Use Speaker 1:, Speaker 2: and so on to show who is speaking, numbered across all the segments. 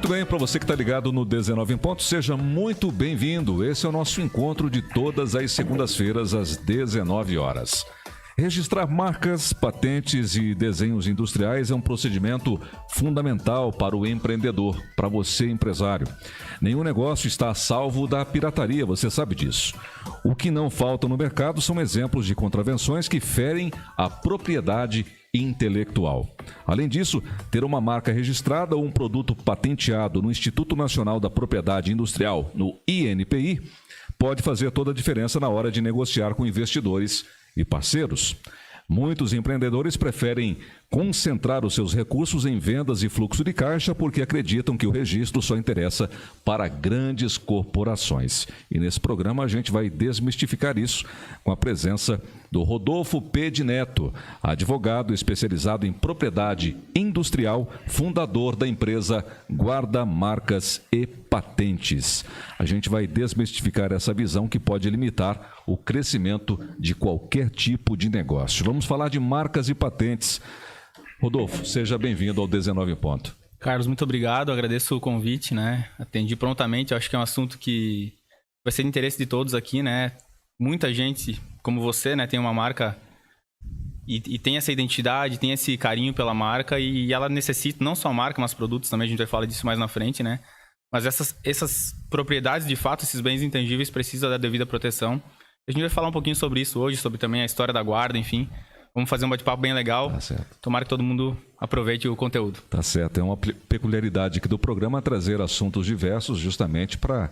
Speaker 1: Muito bem, para você que está ligado no 19 em ponto, seja muito bem-vindo. Esse é o nosso encontro de todas as segundas-feiras às 19 horas. Registrar marcas, patentes e desenhos industriais é um procedimento fundamental para o empreendedor, para você empresário. Nenhum negócio está a salvo da pirataria, você sabe disso. O que não falta no mercado são exemplos de contravenções que ferem a propriedade intelectual. Além disso, ter uma marca registrada ou um produto patenteado no Instituto Nacional da Propriedade Industrial, no INPI, pode fazer toda a diferença na hora de negociar com investidores e parceiros. Muitos empreendedores preferem concentrar os seus recursos em vendas e fluxo de caixa porque acreditam que o registro só interessa para grandes corporações. E nesse programa a gente vai desmistificar isso com a presença do Rodolfo Pede Neto, advogado especializado em propriedade industrial, fundador da empresa Guarda Marcas e Patentes. A gente vai desmistificar essa visão que pode limitar o crescimento de qualquer tipo de negócio. Vamos falar de marcas e patentes. Rodolfo, seja bem-vindo ao 19 em ponto.
Speaker 2: Carlos, muito obrigado, agradeço o convite, né? Atendi prontamente, eu acho que é um assunto que vai ser de interesse de todos aqui, né? Muita gente, como você, né, tem uma marca e tem essa identidade, tem esse carinho pela marca e ela necessita não só a marca, mas produtos também, a gente vai falar disso mais na frente, né? Mas essas propriedades, de fato, esses bens intangíveis precisam da devida proteção. A gente vai falar um pouquinho sobre isso hoje, sobre também a história da guarda, enfim. Vamos fazer um bate-papo bem legal.
Speaker 1: Tá certo.
Speaker 2: Tomara que todo mundo aproveite o conteúdo.
Speaker 1: Tá certo. É uma peculiaridade aqui do programa trazer assuntos diversos justamente para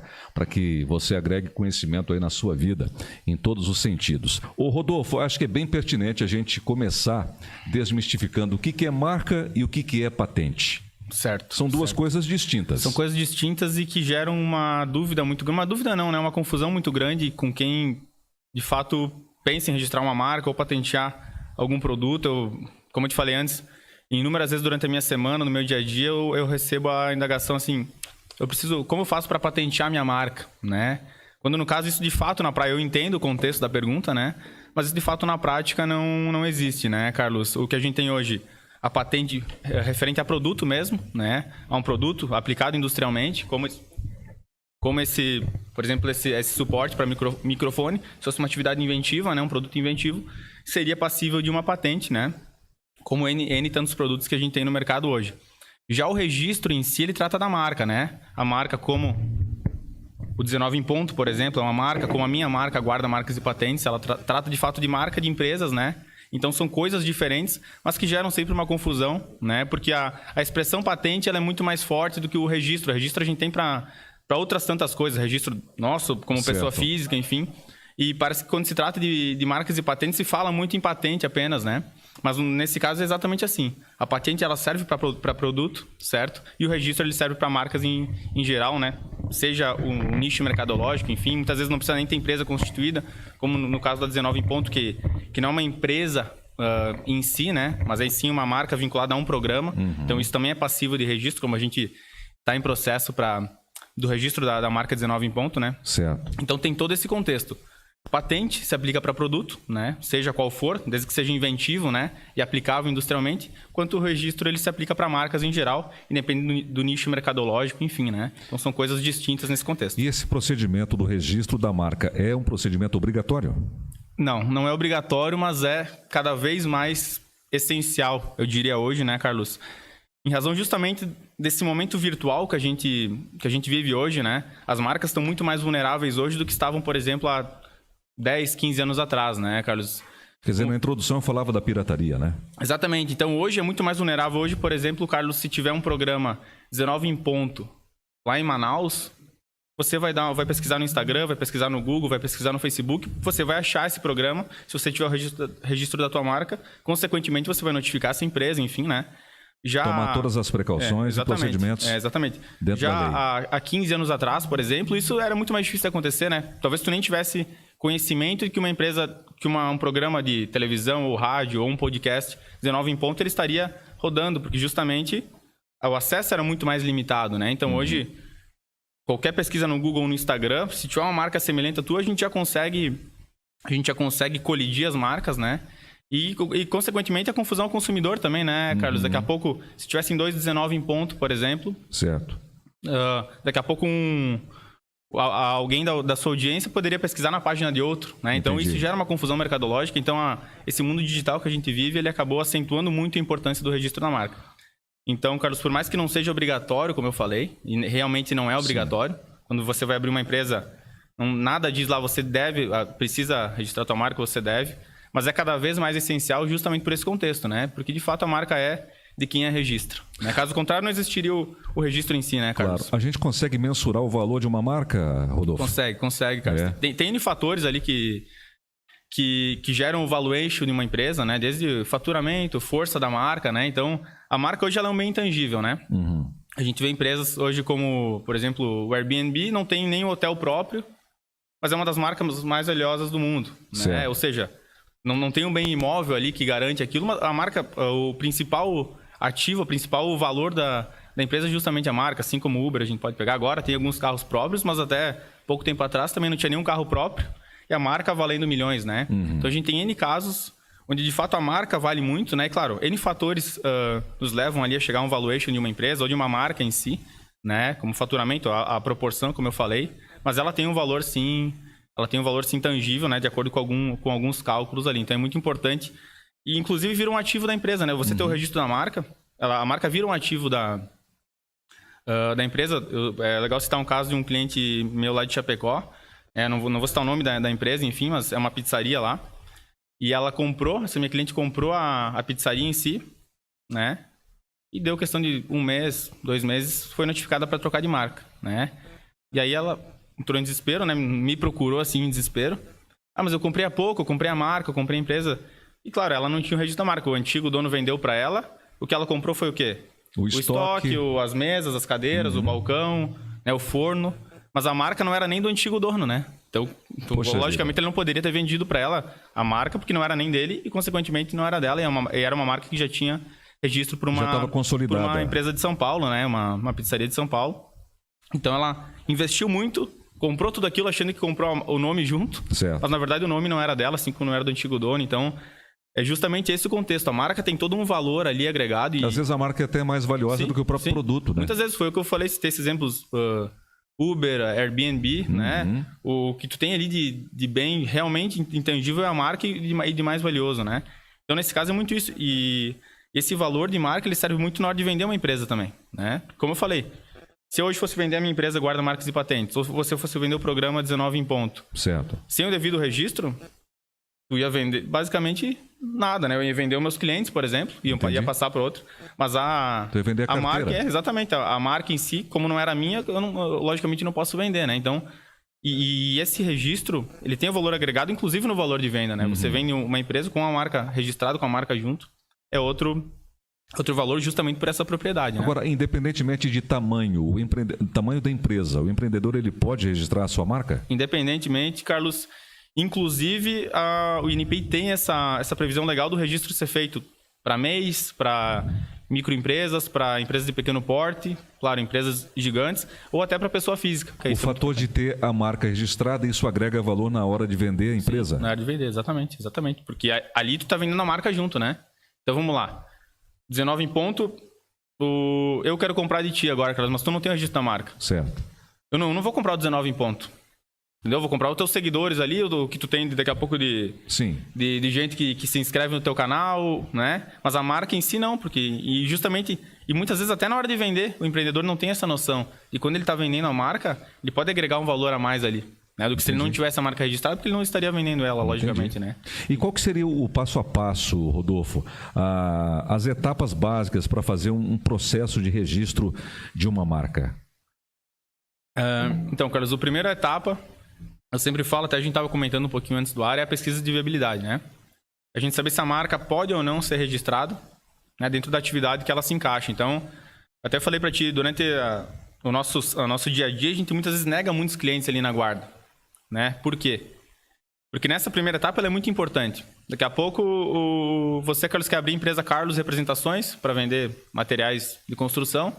Speaker 1: que você agregue conhecimento aí na sua vida, em todos os sentidos. Ô Rodolfo, acho que é bem pertinente a gente começar desmistificando o que é marca e o que é patente.
Speaker 2: Certo.
Speaker 1: São duas coisas distintas.
Speaker 2: São coisas distintas e que geram uma dúvida muito grande. Uma dúvida não, né? Uma confusão muito grande com quem, de fato, pensa em registrar uma marca ou patentear algum produto. Como eu te falei antes, inúmeras vezes durante a minha semana, no meu dia a dia, eu recebo a indagação assim, como eu faço para patentear minha marca, né? Quando no caso isso de fato na prática, eu entendo o contexto da pergunta, né? Mas isso de fato na prática não existe, né, Carlos? O que a gente tem hoje, a patente é referente a produto mesmo, né? A um produto aplicado industrialmente, como esse, por exemplo, esse suporte para microfone, se fosse uma atividade inventiva, né, um produto inventivo, seria passível de uma patente, né? Como N tantos produtos que a gente tem no mercado hoje. Já o registro em si, ele trata da marca, né? A marca como o 19 em ponto, por exemplo, é uma marca, como a minha marca, Guarda Marcas e Patentes, ela trata de fato de marca de empresas, né? Então são coisas diferentes, mas que geram sempre uma confusão, né? Porque a expressão patente, ela é muito mais forte do que o registro. O registro a gente tem para outras tantas coisas, registro nosso como pessoa física, enfim. E parece que quando se trata de marcas e patentes, se fala muito em patente apenas, né? Mas nesse caso é exatamente assim. A patente ela serve para produto, certo? E o registro ele serve para marcas em geral, né? Seja um nicho mercadológico, enfim. Muitas vezes não precisa nem ter empresa constituída, como no caso da 19 em ponto, que não é uma empresa em si, né? Mas é sim uma marca vinculada a um programa. Uhum. Então isso também é passível de registro, como a gente está em processo do registro da marca 19 em ponto, né?
Speaker 1: Certo.
Speaker 2: Então tem todo esse contexto. Patente se aplica para produto, né? Seja qual for, desde que seja inventivo, né? E aplicável industrialmente, quanto o registro ele se aplica para marcas em geral, independente do nicho mercadológico, enfim, né? Então são coisas distintas nesse contexto.
Speaker 1: E esse procedimento do registro da marca é um procedimento obrigatório?
Speaker 2: Não é obrigatório, mas é cada vez mais essencial, eu diria hoje, né, Carlos? Em razão justamente desse momento virtual que a gente vive hoje, né? As marcas estão muito mais vulneráveis hoje do que estavam, por exemplo, há 10, 15 anos atrás, né, Carlos?
Speaker 1: Quer dizer, na introdução eu falava da pirataria, né?
Speaker 2: Exatamente. Então, hoje é muito mais vulnerável. Hoje, por exemplo, Carlos, se tiver um programa 19 em ponto lá em Manaus, você vai pesquisar no Instagram, vai pesquisar no Google, vai pesquisar no Facebook, você vai achar esse programa. Se você tiver o registro da tua marca, consequentemente, você vai notificar essa empresa, enfim, né?
Speaker 1: Tomar todas as precauções e procedimentos.
Speaker 2: Exatamente.
Speaker 1: Dentro da lei.
Speaker 2: Há 15 anos atrás, por exemplo, isso era muito mais difícil de acontecer, né? Talvez tu nem tivesse conhecimento de que uma empresa, um programa de televisão ou rádio ou um podcast 19 em ponto, ele estaria rodando, porque justamente o acesso era muito mais limitado, né? Então hoje, qualquer pesquisa no Google ou no Instagram, se tiver uma marca semelhante à tua, a gente já consegue colidir as marcas, né? E, consequentemente, a confusão ao consumidor também, né, Carlos? Daqui a pouco, se tivessem 2,19 em ponto, por exemplo...
Speaker 1: Certo.
Speaker 2: daqui a pouco alguém da sua audiência poderia pesquisar na página de outro, né? Então
Speaker 1: Entendi.
Speaker 2: isso gera uma confusão mercadológica. Então esse mundo digital que a gente vive, ele acabou acentuando muito a importância do registro da marca. Então, Carlos, por mais que não seja obrigatório, como eu falei, e realmente não é obrigatório, quando você vai abrir uma empresa, nada diz lá, você precisa registrar a tua marca, você deve, mas é cada vez mais essencial justamente por esse contexto, né? Porque de fato a marca é de quem a registra, né? Caso contrário, não existiria o registro em si, né, Carlos?
Speaker 1: Claro. A gente consegue mensurar o valor de uma marca, Rodolfo?
Speaker 2: Consegue, Carlos. Tem N fatores ali que geram o valuation de uma empresa, né? Desde faturamento, força da marca, né? Então, a marca hoje ela é um bem intangível, né?
Speaker 1: Uhum.
Speaker 2: A gente vê empresas hoje como, por exemplo, o Airbnb, não tem nem hotel próprio, mas é uma das marcas mais valiosas do mundo, né? Ou seja, não tem um bem imóvel ali que garante aquilo, mas a marca, o principal ativo, o principal valor da empresa é justamente a marca, assim como o Uber a gente pode pegar agora, tem alguns carros próprios, mas até pouco tempo atrás também não tinha nenhum carro próprio, e a marca valendo milhões, né?
Speaker 1: Uhum.
Speaker 2: Então a gente tem N casos onde de fato a marca vale muito, né? E claro, N fatores nos levam ali a chegar a um valuation de uma empresa ou de uma marca em si, né? Como faturamento, a proporção, como eu falei, mas ela tem um valor sim, tangível, né? De acordo com alguns cálculos ali. Então é muito importante. E inclusive vira um ativo da empresa, né? Você ter o registro da marca, a marca vira um ativo da empresa. É legal citar um caso de um cliente meu lá de Chapecó. Não vou citar o nome da empresa, enfim, mas é uma pizzaria lá. E essa minha cliente comprou a pizzaria em si, né? E deu questão de 1 mês, 2 meses, foi notificada para trocar de marca, né? E aí ela entrou em desespero, né? Me procurou assim em desespero. Mas eu comprei há pouco, eu comprei a marca, eu comprei a empresa. E claro, ela não tinha o registro da marca. O antigo dono vendeu para ela. O que ela comprou foi o quê?
Speaker 1: O estoque,
Speaker 2: as mesas, as cadeiras, o balcão, né? O forno. Mas a marca não era nem do antigo dono, né? Então, logicamente, ele não poderia ter vendido para ela a marca, porque não era nem dele e, consequentemente, não era dela. E era uma marca que já tinha registro por uma empresa de São Paulo, né? Uma pizzaria de São Paulo. Então, ela investiu muito, comprou tudo aquilo achando que comprou o nome junto.
Speaker 1: Certo.
Speaker 2: Mas, na verdade, o nome não era dela, assim como não era do antigo dono. Então, é justamente esse o contexto. A marca tem todo um valor ali agregado.
Speaker 1: Às vezes a marca é até mais valiosa do que o próprio produto, né?
Speaker 2: Muitas vezes foi o que eu falei, se tem esses exemplos... Uber, Airbnb, né? O que tu tem ali de bem realmente intangível é a marca e de mais valioso, né? Então, nesse caso, é muito isso. E esse valor de marca, ele serve muito na hora de vender uma empresa também, né? Como eu falei, se eu hoje fosse vender a minha empresa Guarda Marcas e Patentes, ou se você fosse vender o programa 19 em ponto,
Speaker 1: certo,
Speaker 2: sem o devido registro, tu ia vender basicamente nada, né? Eu ia vender os meus clientes, por exemplo, ia passar para outro. Mas a marca, exatamente, a marca em si, como não era minha, eu logicamente não posso vender, né? Então, e esse registro, ele tem o valor agregado, inclusive no valor de venda, né? Você vende uma empresa com a marca registrada, com a marca junto, é outro valor justamente por essa propriedade, né?
Speaker 1: Agora, independentemente de tamanho, tamanho da empresa, o empreendedor ele pode registrar a sua marca?
Speaker 2: Independentemente, Carlos... Inclusive, o INPI tem essa previsão legal do registro ser feito para MEIs, para microempresas, para empresas de pequeno porte, claro, empresas gigantes, ou até para pessoa física.
Speaker 1: O fator de ter a marca registrada, isso agrega valor na hora de vender a empresa?
Speaker 2: Sim, na hora de vender, exatamente. Porque ali tu está vendendo a marca junto, né? Então, vamos lá. 19 em ponto, eu quero comprar de ti agora, Carlos, mas tu não tem o registro da marca.
Speaker 1: Certo.
Speaker 2: Eu não vou comprar o 19 em ponto. Entendeu? Vou comprar os teus seguidores ali, o que tu tem daqui a pouco de gente que se inscreve no teu canal, né? Mas a marca em si não, e muitas vezes até na hora de vender, o empreendedor não tem essa noção. E quando ele está vendendo a marca, ele pode agregar um valor a mais ali, né? Do que se ele não tivesse a marca registrada, porque ele não estaria vendendo ela, logicamente, né?
Speaker 1: E qual que seria o passo a passo, Rodolfo? As etapas básicas para fazer um processo de registro de uma marca?
Speaker 2: Então, Carlos, a primeira etapa... Eu sempre falo, até a gente estava comentando um pouquinho antes do ar, é a pesquisa de viabilidade, né? A gente saber se a marca pode ou não ser registrada, né, dentro da atividade que ela se encaixa. Então, até falei para ti, durante o nosso dia a dia, a gente muitas vezes nega muitos clientes ali na guarda, né? Por quê? Porque nessa primeira etapa ela é muito importante. Daqui a pouco, você, Carlos, quer abrir a empresa Carlos Representações para vender materiais de construção.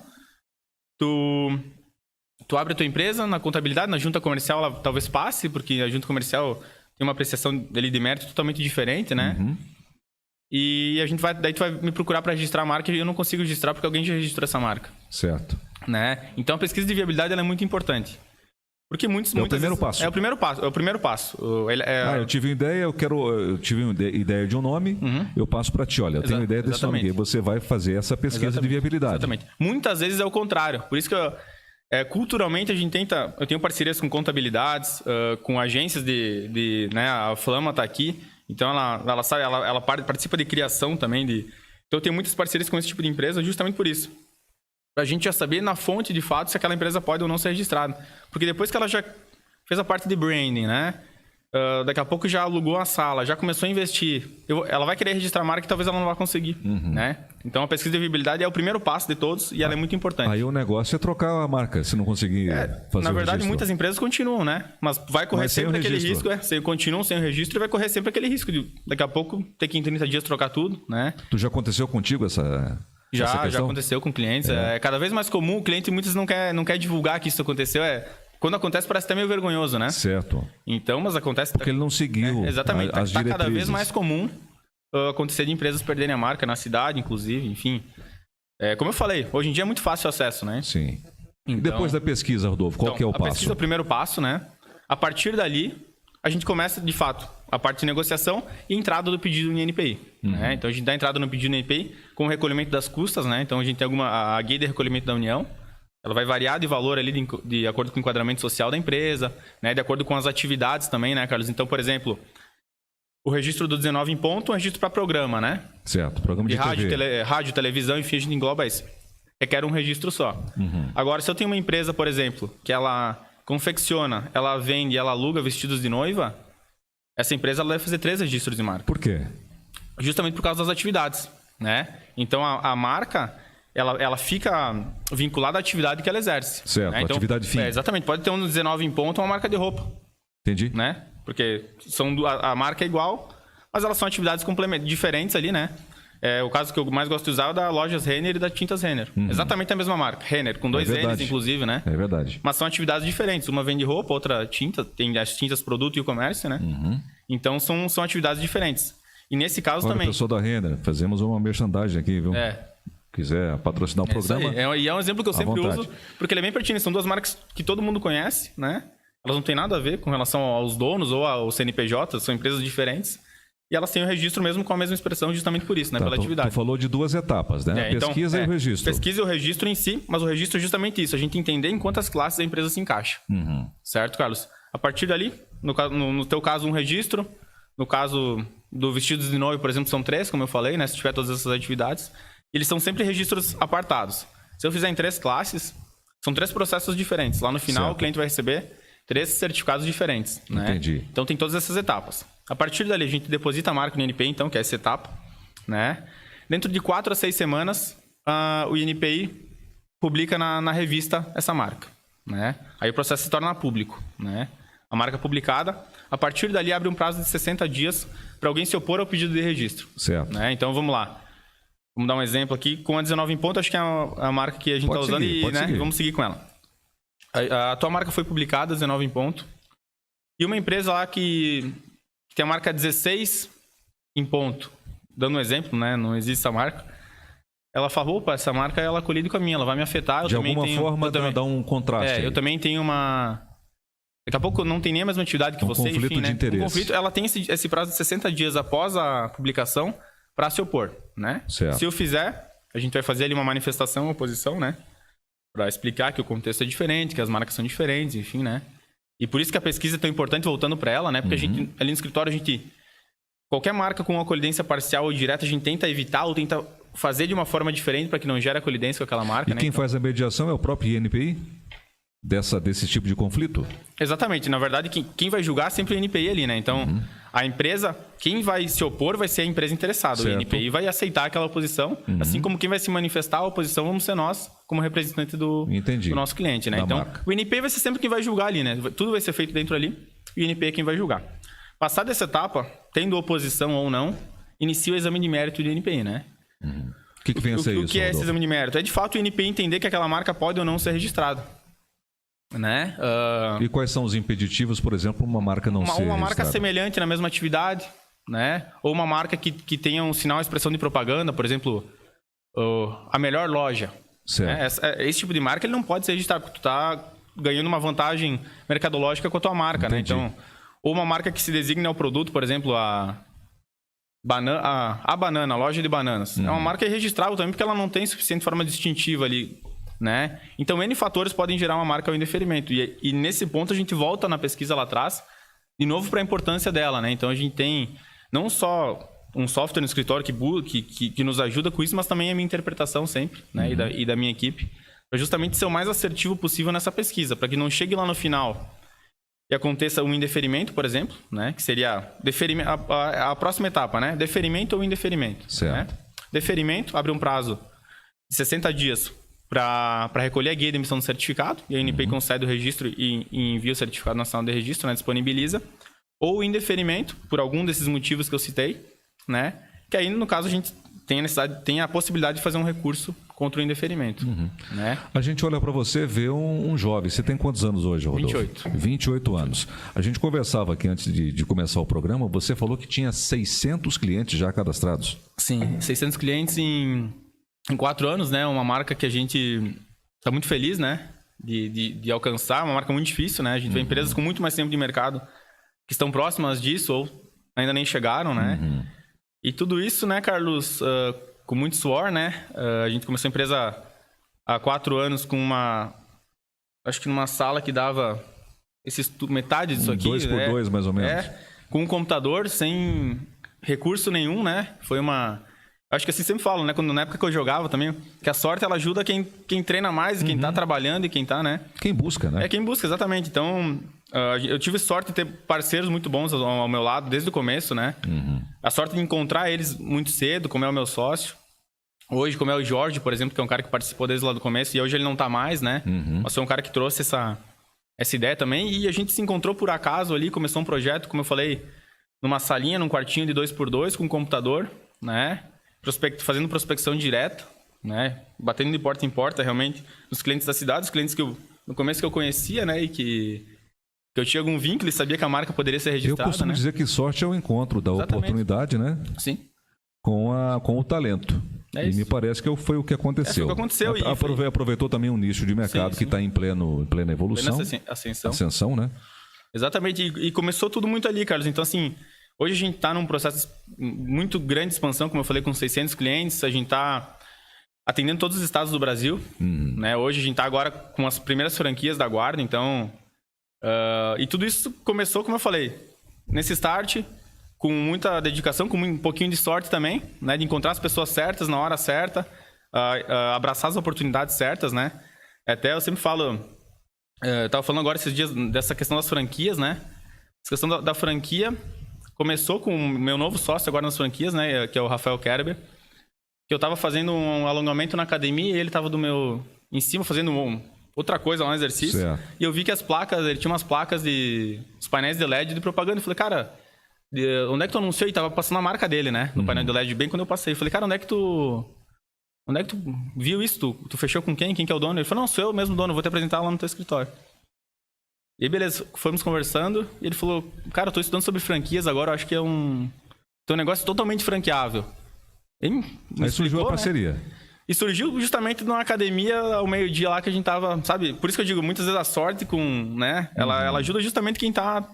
Speaker 2: Tu abre a tua empresa na contabilidade, na junta comercial ela talvez passe, porque a junta comercial tem uma apreciação dele de mérito totalmente diferente, né? E daí tu vai me procurar para registrar a marca e eu não consigo registrar porque alguém já registrou essa marca.
Speaker 1: Certo.
Speaker 2: né? Então a pesquisa de viabilidade ela é muito importante. Porque muitos
Speaker 1: o primeiro passo.
Speaker 2: É o primeiro passo.
Speaker 1: Eu tive uma ideia, eu tive uma ideia de um nome, eu passo para ti, olha, eu tenho uma ideia desse nome aqui, você vai fazer essa pesquisa de viabilidade.
Speaker 2: Exatamente. Muitas vezes é o contrário. Por isso que culturalmente a gente tenta, eu tenho parcerias com contabilidades, com agências né, a Flama está aqui, então ela participa de criação também então eu tenho muitas parcerias com esse tipo de empresa justamente por isso. Pra gente já saber na fonte, de fato, se aquela empresa pode ou não ser registrada. Porque depois que ela já fez a parte de branding, né? Daqui a pouco já alugou a sala, já começou a investir. Ela vai querer registrar a marca e talvez ela não vá conseguir, né? Então, a pesquisa de viabilidade é o primeiro passo de todos e ela é muito importante.
Speaker 1: Aí o negócio é trocar a marca, se não conseguir fazer
Speaker 2: na verdade,
Speaker 1: o registro.
Speaker 2: muitas empresas continuam, né? Mas vai correr sempre aquele risco. Continuam sem o registro e vai correr sempre aquele risco de, daqui a pouco, ter que em 30 dias trocar tudo, né?
Speaker 1: Já aconteceu contigo essa
Speaker 2: Já aconteceu com clientes. É cada vez mais comum, o cliente muitas não quer divulgar que isso aconteceu. Quando acontece, parece até meio vergonhoso, né?
Speaker 1: Certo.
Speaker 2: Então, mas acontece...
Speaker 1: Porque ele não seguiu
Speaker 2: exatamente.
Speaker 1: as diretrizes.
Speaker 2: Está cada vez mais comum acontecer de empresas perderem a marca na cidade, inclusive, enfim. Como eu falei, hoje em dia é muito fácil o acesso, né?
Speaker 1: Sim.
Speaker 2: Então,
Speaker 1: e depois da pesquisa, Rodolfo, qual que é o passo?
Speaker 2: A pesquisa é o primeiro passo, né? A partir dali, a gente começa, de fato, a parte de negociação e entrada do pedido no INPI. Né? Então, a gente dá entrada no pedido no INPI com o recolhimento das custas, né? Então, a gente tem a guia de recolhimento da União. Ela vai variar de valor ali de acordo com o enquadramento social da empresa, né? De acordo com as atividades também, né, Carlos? Então, por exemplo, o registro do 19 em ponto, um registro para programa, né?
Speaker 1: Certo, programa de
Speaker 2: rádio, televisão, enfim, a gente engloba isso. Requer um registro só. Agora, se eu tenho uma empresa, por exemplo, que ela confecciona, ela vende, ela aluga vestidos de noiva, essa empresa ela deve fazer 3 registros de marca.
Speaker 1: Por quê?
Speaker 2: Justamente por causa das atividades, né? Então, a marca... Ela fica vinculada à atividade que ela exerce.
Speaker 1: Certo,
Speaker 2: né? Então,
Speaker 1: atividade fim.
Speaker 2: Exatamente. Pode ter um 19 em ponto uma marca de roupa.
Speaker 1: Entendi.
Speaker 2: Né? Porque a marca é igual, mas elas são atividades diferentes ali, né? O caso que eu mais gosto de usar é da Lojas Renner e da Tintas Renner. Exatamente a mesma marca. Renner, com 2 N's, inclusive, né?
Speaker 1: É verdade.
Speaker 2: Mas são atividades diferentes. Uma vende roupa, outra tinta. Tem as tintas produto e o comércio, né? Então, são atividades diferentes. E nesse caso também...
Speaker 1: pessoa da Renner, fazemos uma merchandising aqui, viu? Quiser patrocinar o programa.
Speaker 2: E é um exemplo que eu sempre uso, porque ele é bem pertinente. São 2 marcas que todo mundo conhece, né? Elas não têm nada a ver com relação aos donos ou ao CNPJ, são empresas diferentes. E elas têm o registro mesmo com a mesma expressão, justamente por isso, né? Pela atividade.
Speaker 1: Tu falou de 2 etapas, né? A pesquisa e o registro.
Speaker 2: Pesquisa e o registro em si, mas o registro é justamente isso. A gente entender em quantas classes a empresa se encaixa. Certo, Carlos? A partir dali, no teu caso, um registro. No caso do vestidos de noiva, por exemplo, são 3, como eu falei, né? Se tiver todas essas atividades. Eles são sempre registros apartados. Se eu fizer em 3 classes, são 3 processos diferentes. Lá no final, o cliente vai receber 3 certificados diferentes. Né?
Speaker 1: Entendi.
Speaker 2: Então, tem todas essas etapas. A partir dali, a gente deposita a marca no INPI, então, que é essa etapa. Né? Dentro de 4 a 6 semanas, o INPI publica na revista essa marca. Né? Aí o processo se torna público. Né? A marca publicada, a partir dali, abre um prazo de 60 dias para alguém se opor ao pedido de registro.
Speaker 1: Certo.
Speaker 2: Né? Então, vamos lá. Vamos dar um exemplo aqui. Com a 19 em ponto, acho que é a marca que a gente está usando e vamos seguir com ela. A tua marca foi publicada, 19 em ponto. E uma empresa lá que tem a marca 16 em ponto, dando um exemplo, né? Não existe essa marca. Ela fala, opa, essa marca ela colide com a minha, ela vai me afetar.
Speaker 1: De alguma forma, dá um contraste.
Speaker 2: Eu também tenho uma... Daqui a pouco não tem nem a mesma atividade que você,
Speaker 1: conflito
Speaker 2: enfim,
Speaker 1: de
Speaker 2: né?
Speaker 1: interesse.
Speaker 2: Um conflito, ela tem esse prazo de 60 dias após a publicação para se opor, né?
Speaker 1: Certo.
Speaker 2: Se eu fizer, a gente vai fazer ali uma manifestação, uma oposição, né? Para explicar que o contexto é diferente, que as marcas são diferentes, enfim, né? E por isso que a pesquisa é tão importante, voltando para ela, né? Porque a gente, ali no escritório, qualquer marca com uma colidência parcial ou direta, a gente tenta evitar ou tenta fazer de uma forma diferente para que não gere a colidência com aquela marca,
Speaker 1: e
Speaker 2: né?
Speaker 1: Quem faz a mediação é o próprio INPI? Desse tipo de conflito?
Speaker 2: Exatamente. Na verdade, quem vai julgar é sempre o INPI ali, né? Então, a empresa, quem vai se opor vai ser a empresa interessada.
Speaker 1: Certo.
Speaker 2: O INPI vai aceitar aquela oposição, assim como quem vai se manifestar a oposição vamos ser nós, como representante do nosso cliente, né? Então, o INPI vai ser sempre quem vai julgar ali, né? Tudo vai ser feito dentro ali, e o INPI é quem vai julgar. Passada essa etapa, tendo oposição ou não, inicia o exame de mérito do INPI, né?
Speaker 1: O que vem a ser isso,
Speaker 2: O que é esse exame de mérito? É, de fato, o INPI entender que aquela marca pode ou não ser registrada. Né?
Speaker 1: E quais são os impeditivos, por exemplo, uma marca não ser registrada?
Speaker 2: Uma marca semelhante na mesma atividade, né? Ou uma marca que tenha um sinal, expressão de propaganda, por exemplo, a melhor loja,
Speaker 1: Certo.
Speaker 2: Esse tipo de marca ele não pode ser registrado, porque tu tá ganhando uma vantagem mercadológica com a tua marca, né? Então, ou uma marca que se designa ao produto, por exemplo, a banana, a loja de bananas. É uma marca registrável também, porque ela não tem suficiente forma distintiva ali, né? Então, N fatores podem gerar uma marca ao indeferimento. E nesse ponto, a gente volta na pesquisa lá atrás, de novo, para a importância dela, né? Então, a gente tem não só um software no escritório que nos ajuda com isso, mas também a minha interpretação sempre, né? E da minha equipe, para justamente ser o mais assertivo possível nessa pesquisa, para que não chegue lá no final e aconteça um indeferimento, por exemplo, né? Que seria a próxima etapa, né? Deferimento ou indeferimento.
Speaker 1: Certo.
Speaker 2: Né? Deferimento, abre um prazo de 60 dias para recolher a guia de emissão do certificado, e a ANP concede o registro e envia o certificado nacional de registro, né? Disponibiliza. Ou indeferimento, por algum desses motivos que eu citei, né? Que aí, no caso, a gente tem a possibilidade de fazer um recurso contra o indeferimento. Né?
Speaker 1: A gente olha para você, vê um jovem. Você tem quantos anos hoje, Rodolfo?
Speaker 2: 28.
Speaker 1: 28 anos. A gente conversava aqui antes de começar o programa, você falou que tinha 600 clientes já cadastrados.
Speaker 2: Sim, 600 clientes em 4 anos, né? Uma marca que a gente está muito feliz, né? De alcançar, uma marca muito difícil, né? A gente vê empresas com muito mais tempo de mercado que estão próximas disso ou ainda nem chegaram, né? E tudo isso, né, Carlos, com muito suor, né? A gente começou a empresa há 4 anos com acho que numa sala que dava metade disso aqui.
Speaker 1: 2 por 2, mais ou menos.
Speaker 2: Com um computador, sem recurso nenhum, né? Foi acho que assim sempre falo, né? Na época que eu jogava também, que a sorte ela ajuda quem treina mais, quem tá trabalhando e quem tá, né?
Speaker 1: Quem busca, né?
Speaker 2: Quem busca, exatamente. Então, eu tive sorte de ter parceiros muito bons ao meu lado desde o começo, né? A sorte de encontrar eles muito cedo, como é o meu sócio. Hoje, como é o Jorge, por exemplo, que é um cara que participou desde lá do começo, e hoje ele não tá mais, né? Mas foi um cara que trouxe essa ideia também, e a gente se encontrou por acaso ali, começou um projeto, como eu falei, numa salinha, num quartinho de 2x2, com um computador, né? Fazendo prospecção direta, né? Batendo de porta em porta, realmente, nos clientes da cidade, os clientes no começo que eu conhecia, né? E que eu tinha algum vínculo e sabia que a marca poderia ser registrada.
Speaker 1: Eu costumo dizer que sorte é o encontro da oportunidade, né?
Speaker 2: Sim.
Speaker 1: Com o talento. E me parece que foi o que aconteceu.
Speaker 2: Foi o que aconteceu.
Speaker 1: Aproveitou também um nicho de mercado que está em plena evolução. Ascensão, né?
Speaker 2: Exatamente. E começou tudo muito ali, Carlos. Então, assim, hoje a gente está num processo muito grande de expansão, como eu falei, com 600 clientes. A gente está atendendo todos os estados do Brasil. Né? Hoje a gente está agora com as primeiras franquias da Guarda. Então, e tudo isso começou, como eu falei, nesse start, com muita dedicação, com um pouquinho de sorte também, né? De encontrar as pessoas certas na hora certa, abraçar as oportunidades certas, né? Até eu sempre falo, eu estava falando agora esses dias dessa questão das franquias, né? Essa questão da franquia começou com o meu novo sócio agora nas franquias, né? Que é o Rafael Kerber, que eu estava fazendo um alongamento na academia e ele estava em cima fazendo outra coisa lá no exercício.
Speaker 1: Certo.
Speaker 2: E eu vi que ele tinha umas placas os painéis de LED de propaganda. Eu falei, cara, onde é que tu anunciou? E tava passando a marca dele, né? No painel de LED, bem quando eu passei. Eu falei, cara, onde é que tu viu isso? Tu fechou com quem? Quem que é o dono? Ele falou, não, sou eu mesmo dono, vou te apresentar lá no teu escritório. E aí, beleza, fomos conversando e ele falou, cara, eu tô estudando sobre franquias agora, eu acho que é teu negócio totalmente franqueável.
Speaker 1: Aí surgiu a parceria.
Speaker 2: Né? E surgiu justamente numa academia ao meio-dia lá que a gente tava, sabe? Por isso que eu digo, muitas vezes a sorte né? Ela ajuda justamente quem tá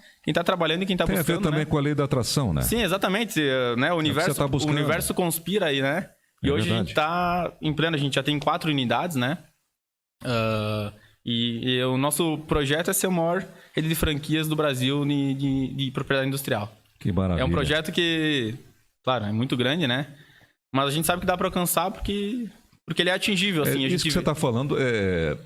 Speaker 2: trabalhando e quem tá buscando,
Speaker 1: tem a ver também, né? Com a lei da atração, né?
Speaker 2: Sim, exatamente. Né? O universo conspira aí, né? E hoje a gente tá em pleno, a gente já tem 4 unidades, né? E o nosso projeto é ser o maior rede de franquias do Brasil de propriedade industrial.
Speaker 1: Que maravilha.
Speaker 2: É um projeto que, claro, é muito grande, né? Mas a gente sabe que dá para alcançar porque ele é atingível. Assim,
Speaker 1: isso que você está falando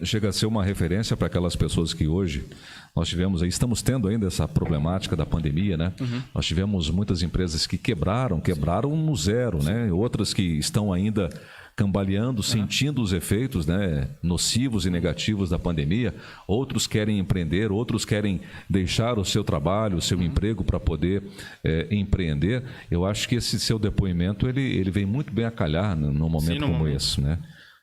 Speaker 1: chega a ser uma referência para aquelas pessoas que hoje nós estamos tendo ainda essa problemática da pandemia, né? Nós tivemos muitas empresas que quebraram no zero, né? Outras que estão ainda cambaleando, sentindo os efeitos, né, nocivos e negativos da pandemia. Outros querem empreender, outros querem deixar o seu trabalho, o seu emprego para poder empreender. Eu acho que esse seu depoimento ele vem muito bem a calhar num momento como esse, né?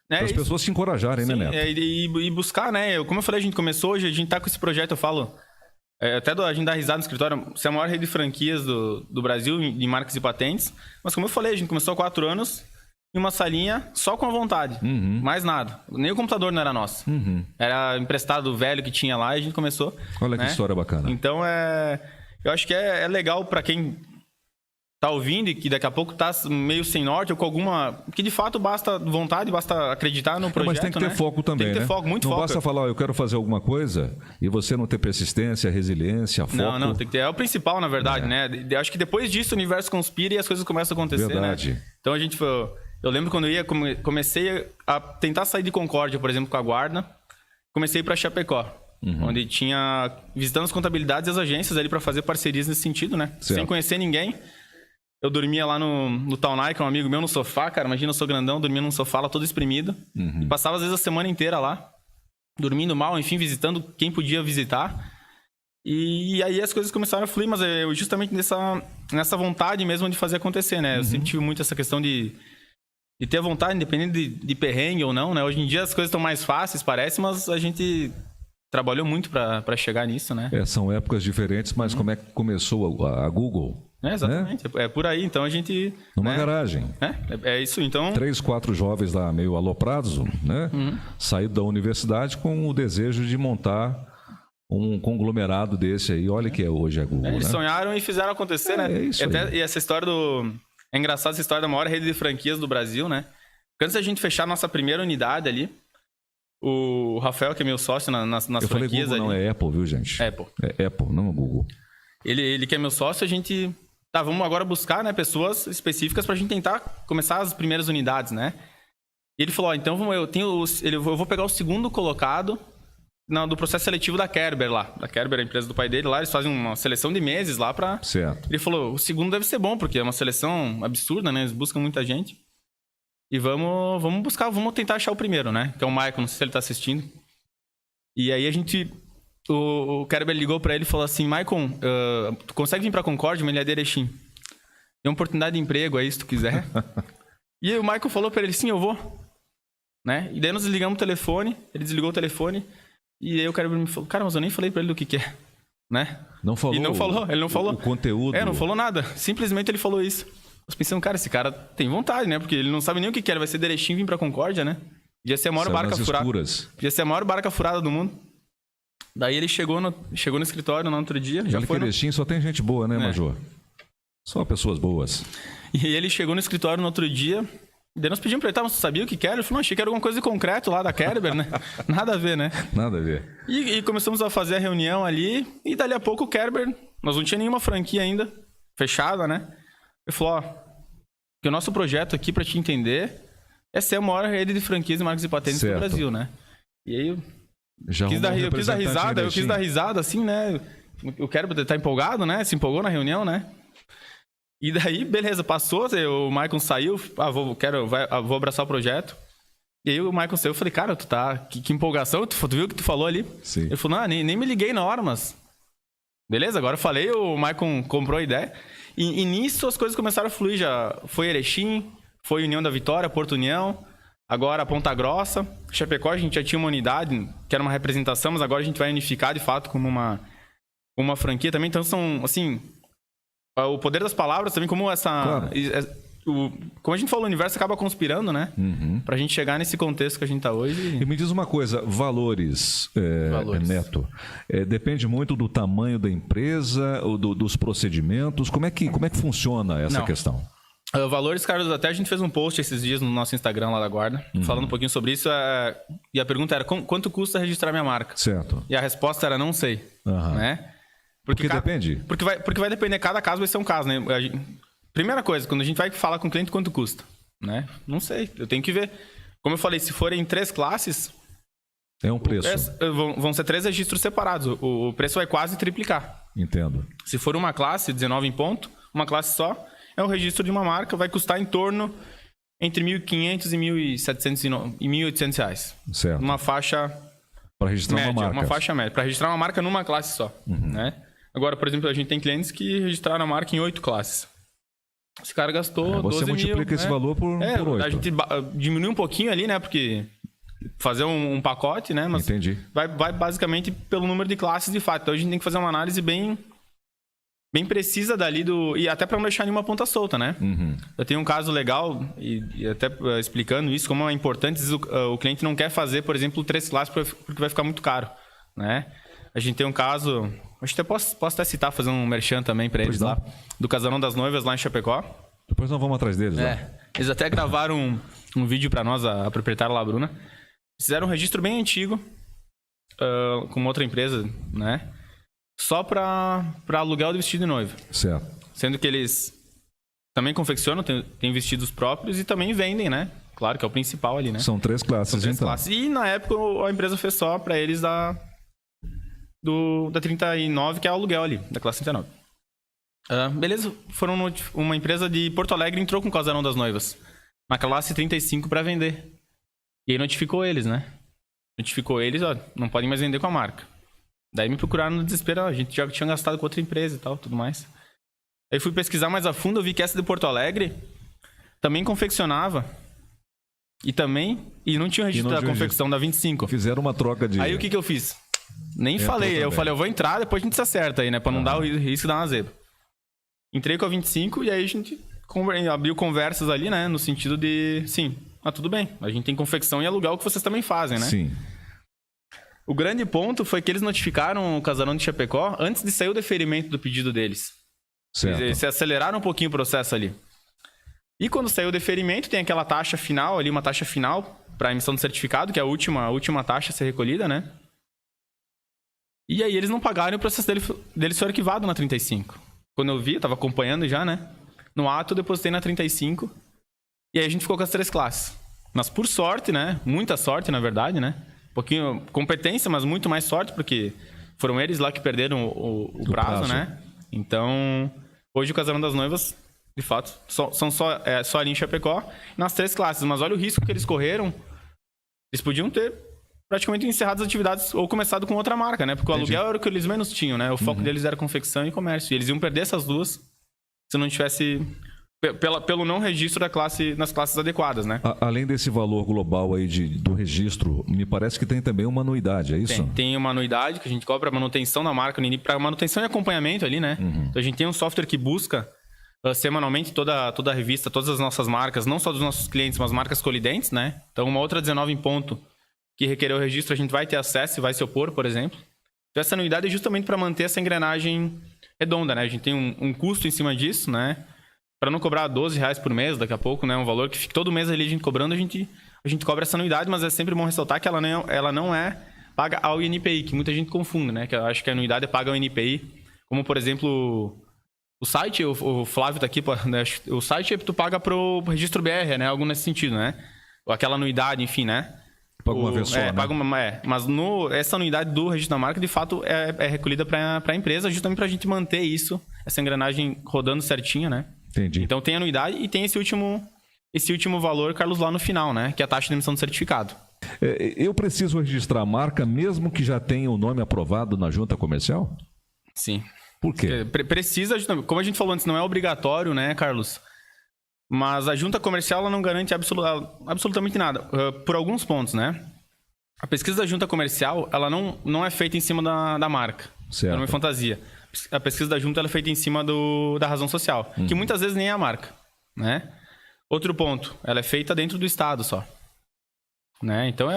Speaker 1: Para as pessoas se encorajarem, né, Neto?
Speaker 2: E buscar, né? Como eu falei, a gente começou hoje, a gente está com esse projeto, eu falo, até a gente dá risada no escritório, você é a maior rede de franquias do Brasil em marcas e patentes, mas como eu falei, a gente começou há 4 anos e uma salinha só com a vontade. Mais nada. Nem o computador não era nosso. Era emprestado do velho que tinha lá e a gente começou.
Speaker 1: Olha
Speaker 2: né?
Speaker 1: que história bacana.
Speaker 2: Então, eu acho que é legal para quem tá ouvindo e que daqui a pouco tá meio sem norte ou com alguma... Que de fato basta vontade, basta acreditar no projeto,
Speaker 1: mas tem que ter foco também,
Speaker 2: Tem que ter foco, muito foco.
Speaker 1: Não basta falar, eu quero fazer alguma coisa e você não ter persistência, resiliência, foco.
Speaker 2: Não, tem que ter. É o principal, na verdade, né? Eu acho que depois disso o universo conspira e as coisas começam a acontecer,
Speaker 1: Verdade.
Speaker 2: né? Então a gente foi... Eu lembro quando eu comecei a tentar sair de Concórdia, por exemplo, com a guarda, comecei para Chapecó, onde tinha visitando as contabilidades e as agências ali para fazer parcerias nesse sentido, né?
Speaker 1: Certo.
Speaker 2: Sem conhecer ninguém. Eu dormia lá no Taunay, que é um amigo meu, no sofá, cara. Imagina, eu sou grandão, dormia num sofá lá todo espremido. E passava às vezes a semana inteira lá, dormindo mal, enfim, visitando quem podia visitar. E aí as coisas começaram a fluir, mas eu justamente nessa vontade mesmo de fazer acontecer, né? Eu sempre tive muito essa questão de ter vontade, independente de perrengue ou não, né? Hoje em dia as coisas estão mais fáceis, parece, mas a gente trabalhou muito para chegar nisso, né?
Speaker 1: São épocas diferentes, mas como é que começou a Google?
Speaker 2: Exatamente, é por aí. Então a gente...
Speaker 1: Numa garagem.
Speaker 2: É isso, então...
Speaker 1: 3, 4 jovens lá meio aloprados, né? Saído da universidade com o desejo de montar um conglomerado desse aí. Olha que hoje é a Google,
Speaker 2: Eles
Speaker 1: né?
Speaker 2: sonharam e fizeram acontecer, né?
Speaker 1: É isso aí.
Speaker 2: E essa história É engraçado essa história da maior rede de franquias do Brasil, né? Porque antes da gente fechar a nossa primeira unidade ali, o Rafael, que é meu sócio nas
Speaker 1: Eu falei
Speaker 2: franquias
Speaker 1: Google,
Speaker 2: ali...
Speaker 1: não, é Apple, viu, gente?
Speaker 2: Apple.
Speaker 1: É Apple, não é Google.
Speaker 2: Ele que é meu sócio, a gente... Tá, vamos agora buscar, né, pessoas específicas pra gente tentar começar as primeiras unidades, né? E ele falou, então eu vou pegar o segundo colocado do processo seletivo da Kerber lá. Da Kerber, a empresa do pai dele lá, eles fazem uma seleção de meses lá pra...
Speaker 1: Certo.
Speaker 2: Ele falou, o segundo deve ser bom, porque é uma seleção absurda, né? Eles buscam muita gente. E vamos buscar, vamos tentar achar o primeiro, né? Que é o Michael, não sei se ele tá assistindo. E aí a gente... O Kerber ligou pra ele e falou assim, Michael, tu consegue vir pra Concórdia? Ele é de Erechim. Tem uma oportunidade de emprego aí, se tu quiser. E aí o Michael falou pra ele, sim, eu vou. Né? E daí nós desligamos o telefone, ele desligou o telefone, e aí o Kerber me falou, cara, mas eu nem falei pra ele do que é. Né?
Speaker 1: Não falou.
Speaker 2: E não falou, ele não falou.
Speaker 1: O conteúdo.
Speaker 2: Não falou nada. Simplesmente ele falou isso. Nós pensamos, cara, esse cara tem vontade, né? Porque ele não sabe nem o que era. Vai ser de Erechim vir pra Concórdia, né? Podia ser a maior barca furada. Podia ser a maior barca furada do mundo. Daí ele chegou no escritório no outro dia.
Speaker 1: Já foi Erechim só tem gente boa, né, Major? Só pessoas boas.
Speaker 2: E ele chegou no escritório no outro dia. Daí nós pedimos pra ele, você sabia o que era? Ele falou, não, achei que era alguma coisa de concreto lá da Kerber, né? Nada a ver, né?
Speaker 1: Nada a ver.
Speaker 2: E começamos a fazer a reunião ali. E dali a pouco o Kerber, nós não tinha nenhuma franquia ainda fechada, né? Ele falou, que o nosso projeto aqui, pra te entender, é ser a maior rede de franquias e marcas e patentes do Brasil, né? E aí eu quis dar risada, assim, né? O Kerber tá empolgado, né? Se empolgou na reunião, né? E daí, beleza, passou, o Michael saiu, vou abraçar o projeto. E aí o Michael saiu, eu falei, cara, tu tá... Que empolgação, tu viu o que tu falou ali?
Speaker 1: Sim.
Speaker 2: Ele falou, não, nem me liguei na hora, mas... Beleza, agora eu falei, o Michael comprou a ideia. E nisso as coisas começaram a fluir, já foi Erechim, foi União da Vitória, Porto União, agora Ponta Grossa. Chapecó a gente já tinha uma unidade, que era uma representação, mas agora a gente vai unificar de fato como uma franquia também. Então são, assim... O poder das palavras também, como essa... Claro. Como a gente falou, o universo acaba conspirando, né? Pra gente chegar nesse contexto que a gente tá hoje.
Speaker 1: E me diz uma coisa, valores. Neto, depende muito do tamanho da empresa, dos procedimentos. Como é que funciona essa questão?
Speaker 2: Valores, Carlos, até a gente fez um post esses dias no nosso Instagram lá da Guarda, falando um pouquinho sobre isso. E a pergunta era, quanto custa registrar minha marca?
Speaker 1: Certo.
Speaker 2: E a resposta era, não sei. Né?
Speaker 1: Porque depende?
Speaker 2: Porque vai depender, cada caso vai ser um caso, né? Primeira coisa, quando a gente vai falar com o cliente, quanto custa? Né? Não sei, eu tenho que ver. Como eu falei, se forem 3 classes...
Speaker 1: É um preço.
Speaker 2: Vão ser 3 registros separados. O preço vai quase triplicar.
Speaker 1: Entendo.
Speaker 2: Se for uma classe, 19 em ponto, uma classe só, é o registro de uma marca, vai custar em torno entre R$1.500 e R$1.800 reais.
Speaker 1: Certo.
Speaker 2: Uma faixa...
Speaker 1: Para registrar
Speaker 2: média,
Speaker 1: uma marca.
Speaker 2: Uma faixa média. Para registrar uma marca numa classe só. Né? Agora, por exemplo, a gente tem clientes que registraram a marca em 8 classes. Esse cara gastou 12 mil.
Speaker 1: Você multiplica esse valor por 8.
Speaker 2: A gente diminui um pouquinho ali, né? Porque fazer um pacote, né? Mas
Speaker 1: entendi.
Speaker 2: Vai basicamente pelo número de classes de fato. Então a gente tem que fazer uma análise bem bem precisa dali e até para não deixar nenhuma ponta solta, né? Eu tenho um caso legal, e até explicando isso, como é importante, o cliente não quer fazer, por exemplo, 3 classes porque vai ficar muito caro, né? A gente tem um caso, acho que até posso até citar, fazer um merchan também para eles lá, do Casarão das Noivas lá em Chapecó.
Speaker 1: Depois nós vamos atrás deles.
Speaker 2: Eles até gravaram um vídeo para nós, a proprietária lá, a Bruna. Fizeram um registro bem antigo, com uma outra empresa, né? Só para aluguel de vestido de noiva.
Speaker 1: Certo.
Speaker 2: Sendo que eles também confeccionam, têm vestidos próprios e também vendem, né? Claro que é o principal ali, né?
Speaker 1: São 3 classes,
Speaker 2: São 3
Speaker 1: então.
Speaker 2: classes. E na época a empresa fez só para eles da 39, que é o aluguel ali, da classe 39. Beleza, uma empresa de Porto Alegre entrou com o Casarão das Noivas na classe 35 para vender. E aí notificou eles, né? Notificou eles, ó, não podem mais vender com a marca. Daí me procuraram no desespero, a gente já tinha gastado com outra empresa e tal, tudo mais. Aí fui pesquisar mais a fundo, eu vi que essa de Porto Alegre também confeccionava e não tinha o registro da confecção da 25.
Speaker 1: Fizeram uma troca de...
Speaker 2: Aí o que eu fiz? Nem falei, eu falei, eu vou entrar, depois a gente se acerta aí, né? Pra não dar o risco de dar uma zebra. Entrei com a 25 e aí a gente abriu conversas ali, né? No sentido de, sim, tudo bem, a gente tem confecção e aluguel que vocês também fazem, né?
Speaker 1: Sim.
Speaker 2: O grande ponto foi que eles notificaram o Casarão de Chapecó antes de sair o deferimento do pedido deles.
Speaker 1: Certo.
Speaker 2: Eles aceleraram um pouquinho o processo ali. E quando saiu o deferimento, tem aquela taxa final ali, uma taxa final para emissão do certificado, que é a última taxa a ser recolhida, né? E aí eles não pagaram e o processo deles foi arquivado na 35. Quando eu vi, eu tava acompanhando já, né? No ato eu depositei na 35 e aí a gente ficou com as 3 classes. Mas por sorte, né? Muita sorte, na verdade, né? Um pouquinho competência, mas muito mais sorte, porque foram eles lá que perderam o prazo, né? Então, hoje o Casarão das Noivas, de fato, são só ali em Chapecó, nas 3 classes. Mas olha o risco que eles correram. Eles podiam ter praticamente encerrado as atividades ou começado com outra marca, né? Porque o aluguel era o que eles menos tinham, né? O foco deles era confecção e comércio. E eles iam perder essas duas se não tivesse... Pelo não registro nas classes adequadas, né?
Speaker 1: Além desse valor global aí do registro, me parece que tem também uma anuidade, é isso?
Speaker 2: Tem uma anuidade que a gente cobra para manutenção da marca, para manutenção e acompanhamento ali, né? Então a gente tem um software que busca semanalmente toda a revista, todas as nossas marcas, não só dos nossos clientes, mas marcas colidentes, né? Então uma outra 19 em ponto que requerer o registro, a gente vai ter acesso e vai se opor, por exemplo. Então essa anuidade é justamente para manter essa engrenagem redonda, né? A gente tem um custo em cima disso, né? Para não cobrar R$12 por mês daqui a pouco, né? Um valor que fica todo mês ali a gente cobrando, a gente cobra essa anuidade, mas é sempre bom ressaltar que ela não é paga ao INPI, que muita gente confunde, né? Que eu acho que a anuidade é paga ao INPI, como por exemplo o site, o Flávio tá aqui, né? O site tu paga pro registro BR, né? Algo nesse sentido, né? Ou aquela anuidade, enfim, né?
Speaker 1: Paga uma vez só, né?
Speaker 2: Mas essa anuidade do registro da marca, de fato, é recolhida para a empresa, justamente para a gente manter isso, essa engrenagem rodando certinha, né?
Speaker 1: Entendi.
Speaker 2: Então tem anuidade e tem esse último valor, Carlos, lá no final, né? Que é a taxa de emissão do certificado.
Speaker 1: Eu preciso registrar a marca mesmo que já tenha o nome aprovado na junta comercial?
Speaker 2: Sim.
Speaker 1: Por quê?
Speaker 2: Precisa, como a gente falou antes, não é obrigatório, né, Carlos? Mas a junta comercial ela não garante absolutamente nada, por alguns pontos, né? A pesquisa da junta comercial, ela não é feita em cima da marca.
Speaker 1: Certo.
Speaker 2: Não é fantasia. A pesquisa da junta ela é feita em cima da razão social, que muitas vezes nem é a marca, né? Outro ponto, ela é feita dentro do estado só. Né? Então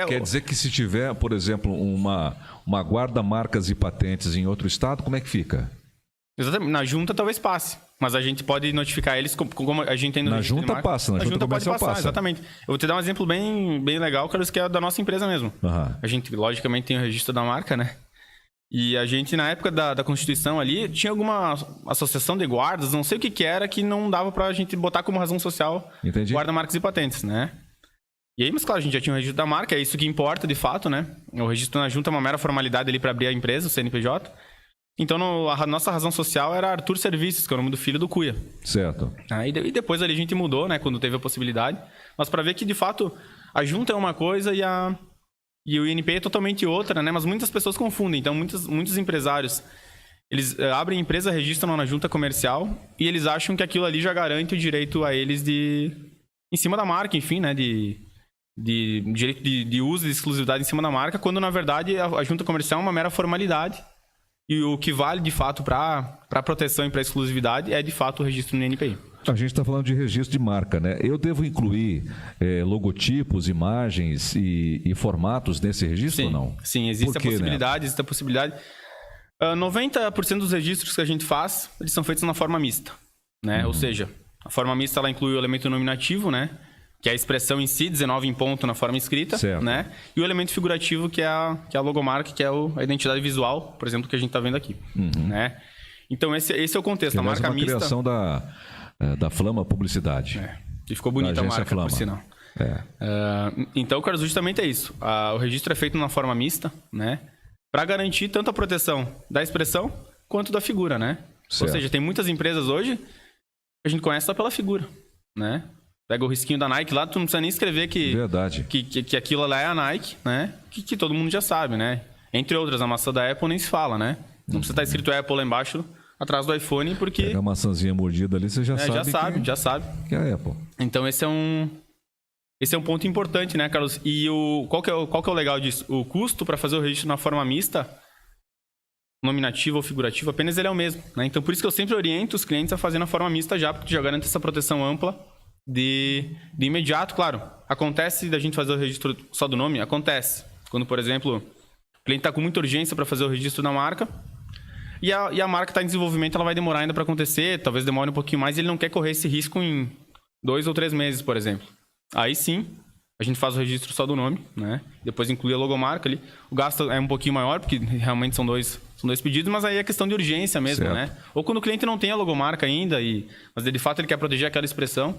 Speaker 1: quer dizer que se tiver, por exemplo, uma guarda marcas e patentes em outro estado, como é que fica?
Speaker 2: Exatamente. Na junta talvez passe, mas a gente pode notificar eles como a gente tem no
Speaker 1: na junta passa, na junta comercial
Speaker 2: pode passar,
Speaker 1: passa.
Speaker 2: Exatamente. Eu vou te dar um exemplo bem legal, Carlos, que é da nossa empresa mesmo. A gente, logicamente, tem o registro da marca, né? E a gente, na época da Constituição ali, tinha alguma associação de guardas, não sei o que era, que não dava pra gente botar como razão social guarda marcas e patentes, né? E aí, mas claro, a gente já tinha o registro da marca, é isso que importa de fato, né? O registro na junta é uma mera formalidade ali para abrir a empresa, o CNPJ. Então, a nossa razão social era Arthur Serviços, que é o nome do filho do Cuia.
Speaker 1: Certo.
Speaker 2: E depois ali a gente mudou, né? Quando teve a possibilidade. Mas para ver que, de fato, a junta é uma coisa e o INPI é totalmente outra, né? Mas muitas pessoas confundem. Então, muitos empresários, eles abrem empresa, registram na junta comercial e eles acham que aquilo ali já garante o direito a eles em cima da marca, enfim, né? De direito de uso e de exclusividade em cima da marca, quando, na verdade, a junta comercial é uma mera formalidade E o que vale, de fato, para proteção e para exclusividade é, de fato, o registro no INPI.
Speaker 1: A gente está falando de registro de marca, né? Eu devo incluir logotipos, imagens e formatos nesse registro ou não?
Speaker 2: Sim, existe a possibilidade,
Speaker 1: né?
Speaker 2: existe a possibilidade. 90% dos registros que a gente faz, eles são feitos na forma mista, né? Ou seja, a forma mista ela inclui o elemento nominativo, né? Que é a expressão em si, 19 em ponto na forma escrita,
Speaker 1: certo,
Speaker 2: né? E o elemento figurativo, que é a logomarca, que é a identidade visual, por exemplo, que a gente está vendo aqui, né? Então, esse é o contexto.
Speaker 1: Que,
Speaker 2: a marca
Speaker 1: uma
Speaker 2: mista...
Speaker 1: criação da Flama Publicidade.
Speaker 2: E ficou bonita a marca,
Speaker 1: Flama,
Speaker 2: por sinal. Então, Carlos, justamente é isso. O registro é feito na forma mista, né? Para garantir tanto a proteção da expressão quanto da figura, né?
Speaker 1: Certo.
Speaker 2: Ou seja, tem muitas empresas hoje que a gente conhece só pela figura, né? Pega o risquinho da Nike lá, tu não precisa nem escrever que aquilo lá é a Nike, né? Que todo mundo já sabe, né? Entre outras, a maçã da Apple nem se fala, né? Não precisa estar escrito Apple lá embaixo, atrás do iPhone, porque...
Speaker 1: Pega a maçãzinha mordida ali, você já sabe.
Speaker 2: Já sabe.
Speaker 1: Que é a Apple.
Speaker 2: Então, esse é um ponto importante, né, Carlos? E qual que é o legal disso? O custo para fazer o registro na forma mista, nominativo ou figurativo, apenas ele é o mesmo, né? Então, por isso que eu sempre oriento os clientes a fazer na forma mista já, porque já garante essa proteção ampla de imediato. Claro, acontece da gente fazer o registro só do nome? Acontece. Quando, por exemplo, o cliente está com muita urgência para fazer o registro da marca e a marca está em desenvolvimento, ela vai demorar ainda para acontecer, talvez demore um pouquinho mais e ele não quer correr esse risco em 2 ou 3 meses, por exemplo. Aí sim, a gente faz o registro só do nome, né? Depois inclui a logomarca ali. O gasto é um pouquinho maior, porque realmente são dois pedidos, mas aí é questão de urgência mesmo, certo, né? Ou quando o cliente não tem a logomarca ainda, mas de fato ele quer proteger aquela expressão,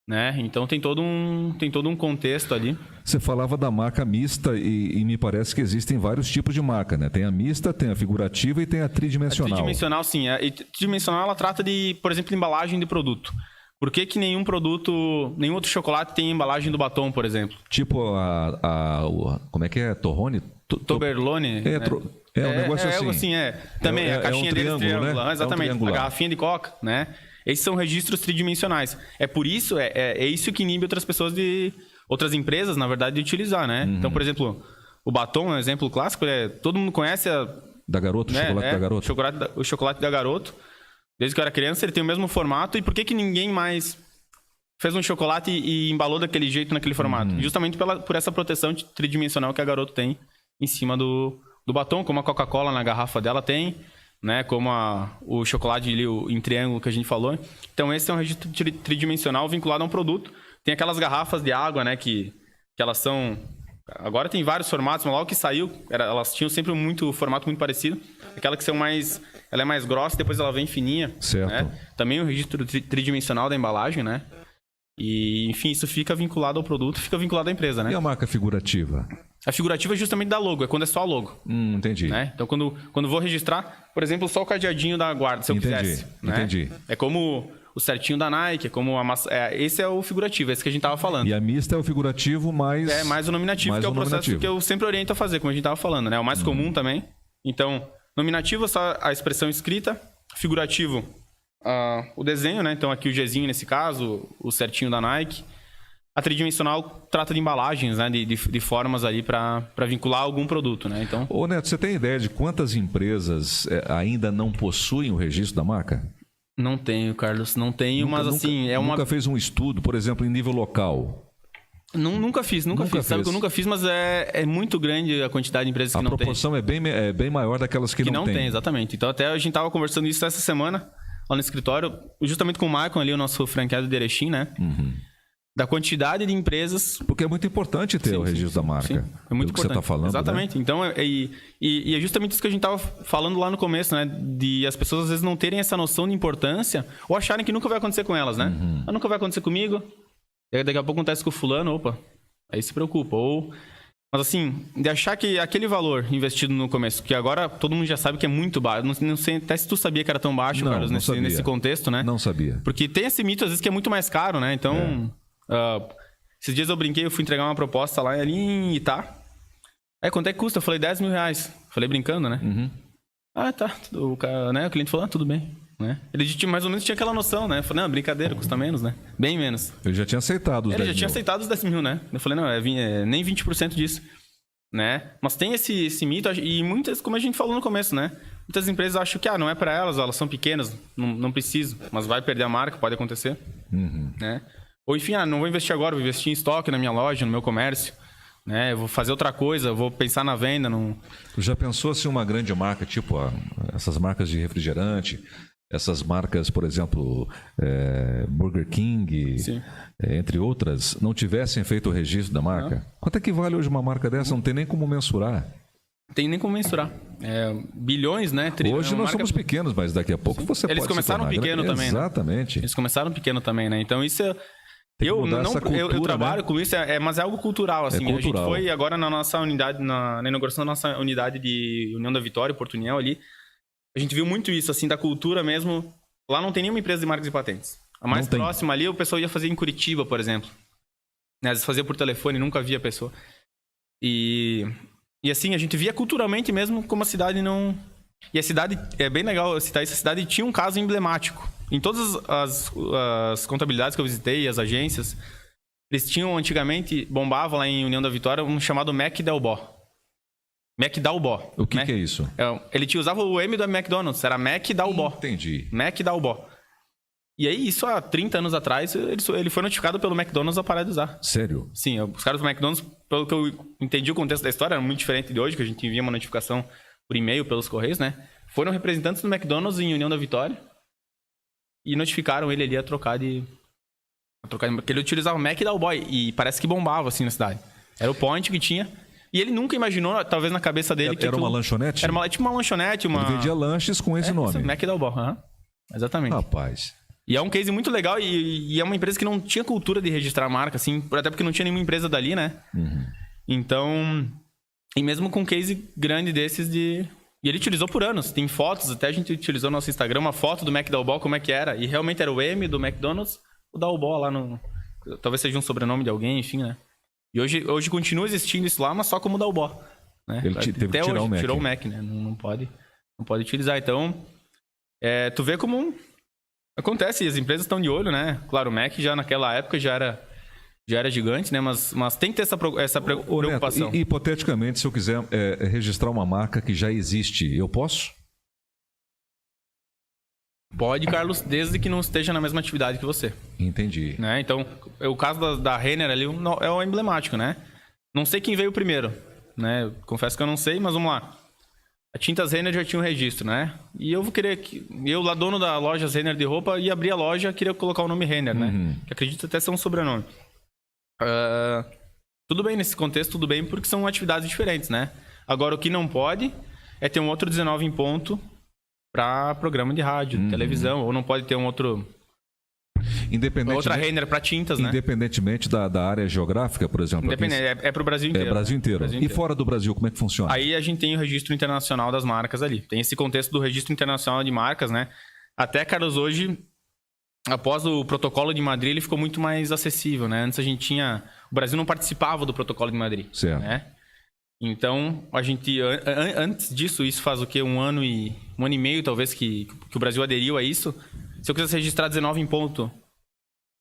Speaker 2: né? Então tem todo um contexto ali.
Speaker 1: Você falava da marca mista e me parece que existem vários tipos de marca, né? Tem a mista, tem a figurativa e tem a tridimensional.
Speaker 2: A tridimensional, sim. A tridimensional, ela trata de, por exemplo, embalagem de produto. Por que nenhum outro chocolate tem embalagem do batom, por exemplo?
Speaker 1: Tipo como é que é? Torrone?
Speaker 2: Toblerone?
Speaker 1: Um negócio assim.
Speaker 2: Algo assim, Também, a caixinha deles triângulo,
Speaker 1: né?
Speaker 2: Exatamente, a garrafinha de coca, né? Esses são registros tridimensionais. É por isso, é isso que inibe outras empresas, na verdade, de utilizar, né? Então, por exemplo, o batom é um exemplo clássico, todo mundo conhece
Speaker 1: da Garoto, né? Chocolate da Garoto.
Speaker 2: O chocolate da Garoto. Desde que eu era criança, ele tem o mesmo formato. E por que ninguém mais fez um chocolate e embalou daquele jeito, naquele formato? Justamente por essa proteção tridimensional que a Garoto tem em cima do batom, como a Coca-Cola na garrafa dela tem, né? Como o chocolate ali, em triângulo que a gente falou. Então, esse é um registro tridimensional vinculado a um produto. Tem aquelas garrafas de água, né? Que elas são... Agora tem vários formatos, mas logo que saiu, elas tinham sempre formato muito parecido. Aquela que ela é mais grossa, depois ela vem fininha.
Speaker 1: Certo.
Speaker 2: Né? Também o registro tridimensional da embalagem, né? E, enfim, isso fica vinculado ao produto, fica vinculado à empresa, né?
Speaker 1: E a marca figurativa?
Speaker 2: A figurativa é justamente da logo, é quando é só a logo.
Speaker 1: Entendi.
Speaker 2: Né? Então, quando vou registrar, por exemplo, só o cadeadinho da guarda, se eu quisesse. Né?
Speaker 1: Entendi.
Speaker 2: É como o certinho da Nike, é como esse é o figurativo, esse que a gente tava falando.
Speaker 1: E a mista é o figurativo mais...
Speaker 2: É mais o nominativo, que é o processo que eu sempre oriento a fazer, como a gente tava falando, né? É o mais comum também. Então, nominativo é só a expressão escrita, figurativo, o desenho, né? Então, aqui o Gzinho nesse caso, o certinho da Nike. A tridimensional trata de embalagens, né? De formas ali para vincular algum produto, né? Então...
Speaker 1: Ô Neto, você tem ideia de quantas empresas ainda não possuem o registro da marca?
Speaker 2: Não tenho, Carlos. Não tenho, mas assim...
Speaker 1: Nunca fez um estudo, por exemplo, em nível local?
Speaker 2: Nunca fiz. Sabe que eu nunca fiz, mas é muito grande a quantidade de empresas que não tem.
Speaker 1: A proporção é bem maior daquelas que não tem.
Speaker 2: Que não tem, exatamente. Então, até a gente estava conversando isso essa semana, lá no escritório, justamente com o Maicon ali, o nosso franqueado de Erechim, né? Da quantidade de empresas...
Speaker 1: Porque é muito importante ter o registro da marca.
Speaker 2: Sim, é muito importante.
Speaker 1: Que você está falando,
Speaker 2: exatamente.
Speaker 1: Né?
Speaker 2: Então, e é justamente isso que a gente estava falando lá no começo, né? De as pessoas, às vezes, não terem essa noção de importância ou acharem que nunca vai acontecer com elas, né? Nunca vai acontecer comigo. E aí, daqui a pouco acontece com o fulano, opa, aí se preocupa. Mas assim, de achar que aquele valor investido no começo, que agora todo mundo já sabe que é muito baixo. Não sei até se tu sabia que era tão baixo, Carlos, nesse contexto, né?
Speaker 1: Não sabia.
Speaker 2: Porque tem esse mito, às vezes, que é muito mais caro, né? Então... esses dias eu brinquei, eu fui entregar uma proposta lá ali em Itá. Aí, quanto é que custa? Eu falei, R$10 mil. Falei brincando, né? Tá. O cliente falou, tudo bem. Né? Ele mais ou menos tinha aquela noção, né? Eu falei, não, brincadeira, custa menos, né? Bem menos.
Speaker 1: Ele já tinha aceitado os 10 mil.
Speaker 2: Ele já tinha aceitado os 10 mil, né? Eu falei, não, nem 20% disso. né? Mas tem esse mito, e muitas, como a gente falou no começo, né? Muitas empresas acham que não é para elas são pequenas, não precisam, mas vai perder a marca, pode acontecer, né? Ou enfim, não vou investir agora, vou investir em estoque na minha loja, no meu comércio, né? Eu vou fazer outra coisa, vou pensar na venda.
Speaker 1: Tu já pensou se uma grande marca, tipo essas marcas de refrigerante, essas marcas, por exemplo, Burger King, entre outras, não tivessem feito o registro da marca? Quanto é que vale hoje uma marca dessa? Não tem nem como mensurar.
Speaker 2: Tem nem como mensurar. Bilhões, né?
Speaker 1: Hoje nós somos pequenos, mas daqui a pouco você
Speaker 2: Eles
Speaker 1: pode
Speaker 2: começaram pequeno também,
Speaker 1: Exatamente.
Speaker 2: Né? Eles começaram pequeno também, né? Então isso eu trabalho, né, com isso, mas é algo cultural, assim.
Speaker 1: Cultural.
Speaker 2: A gente foi agora na nossa unidade, na inauguração da nossa unidade de União da Vitória, Porto União ali. A gente viu muito isso, assim, da cultura mesmo. Lá não tem nenhuma empresa de marcas e patentes. A mais próxima ali, o pessoal ia fazer em Curitiba, por exemplo. Né? Às vezes fazia por telefone, nunca via a pessoa. E assim, a gente via culturalmente mesmo como a cidade não... E a cidade, é bem legal citar isso, a cidade tinha um caso emblemático. Em todas as contabilidades que eu visitei, as agências, eles tinham antigamente, bombava lá em União da Vitória, um chamado Mac Dalbó. Mac Dalbó.
Speaker 1: O que é isso?
Speaker 2: Ele usava o M do McDonald's, era Mac Dalbó.
Speaker 1: Entendi.
Speaker 2: Mac Dalbó. E aí, isso há 30 anos atrás, ele foi notificado pelo McDonald's a parar de usar.
Speaker 1: Sério?
Speaker 2: Sim, os caras do McDonald's, pelo que eu entendi o contexto da história, era muito diferente de hoje, que a gente envia uma notificação por e-mail pelos Correios, né? Foram representantes do McDonald's em União da Vitória e notificaram ele ali a trocar de... Porque ele utilizava o Mac Dalbó e parece que bombava, assim, na cidade. Era o point que tinha. E ele nunca imaginou, talvez na cabeça dele...
Speaker 1: Era uma lanchonete?
Speaker 2: Era tipo uma lanchonete,
Speaker 1: Ele vendia lanches com esse nome.
Speaker 2: Mac Dalbó, exatamente.
Speaker 1: Rapaz...
Speaker 2: E é um case muito legal e é uma empresa que não tinha cultura de registrar a marca, assim, até porque não tinha nenhuma empresa dali, né? Então, e mesmo com um case grande desses E ele utilizou por anos, tem fotos, até a gente utilizou no nosso Instagram, uma foto do Mac Dalbó, como é que era. E realmente era o M do McDonald's, o Dalbó lá no... Talvez seja um sobrenome de alguém, enfim, né? E hoje continua existindo isso lá, mas só como Dalbó. Né?
Speaker 1: Ele teve que tirar o Mac.
Speaker 2: Tirou o Mac, né? Não pode utilizar. Então, tu vê como... Acontece, as empresas estão de olho, né? Claro, o Mac já naquela época já era gigante, né? Mas tem que ter essa preocupação.
Speaker 1: Neto, hipoteticamente, se eu quiser registrar uma marca que já existe, eu posso?
Speaker 2: Pode, Carlos, desde que não esteja na mesma atividade que você.
Speaker 1: Entendi.
Speaker 2: Né? Então, o caso da Renner ali é o emblemático, né? Não sei quem veio primeiro, né? Confesso que eu não sei, mas vamos lá. A Tintas Renner já tinha um registro, né? E eu vou querer que... Eu, lá dono da loja Renner de roupa, ia abrir a loja, queria colocar o nome Renner, né? Que acredito até ser um sobrenome. Tudo bem nesse contexto, tudo bem, porque são atividades diferentes, né? Agora, o que não pode é ter um outro 19 em ponto para programa de rádio, televisão, ou não pode ter um outro... Outra Renner para tintas, né?
Speaker 1: Independentemente da área geográfica, por exemplo.
Speaker 2: Independente, é para o Brasil inteiro.
Speaker 1: Brasil inteiro. E fora do Brasil, como é que funciona?
Speaker 2: Aí a gente tem o registro internacional das marcas ali. Tem esse contexto do registro internacional de marcas, né? Até, Carlos, hoje, após o protocolo de Madrid, ele ficou muito mais acessível, né? Antes a gente tinha... O Brasil não participava do protocolo de Madrid.
Speaker 1: Certo.
Speaker 2: Né? Então, a gente... Antes disso, isso faz o quê? Um ano e meio, talvez, que o Brasil aderiu a isso. Se eu quisesse registrar 19 em ponto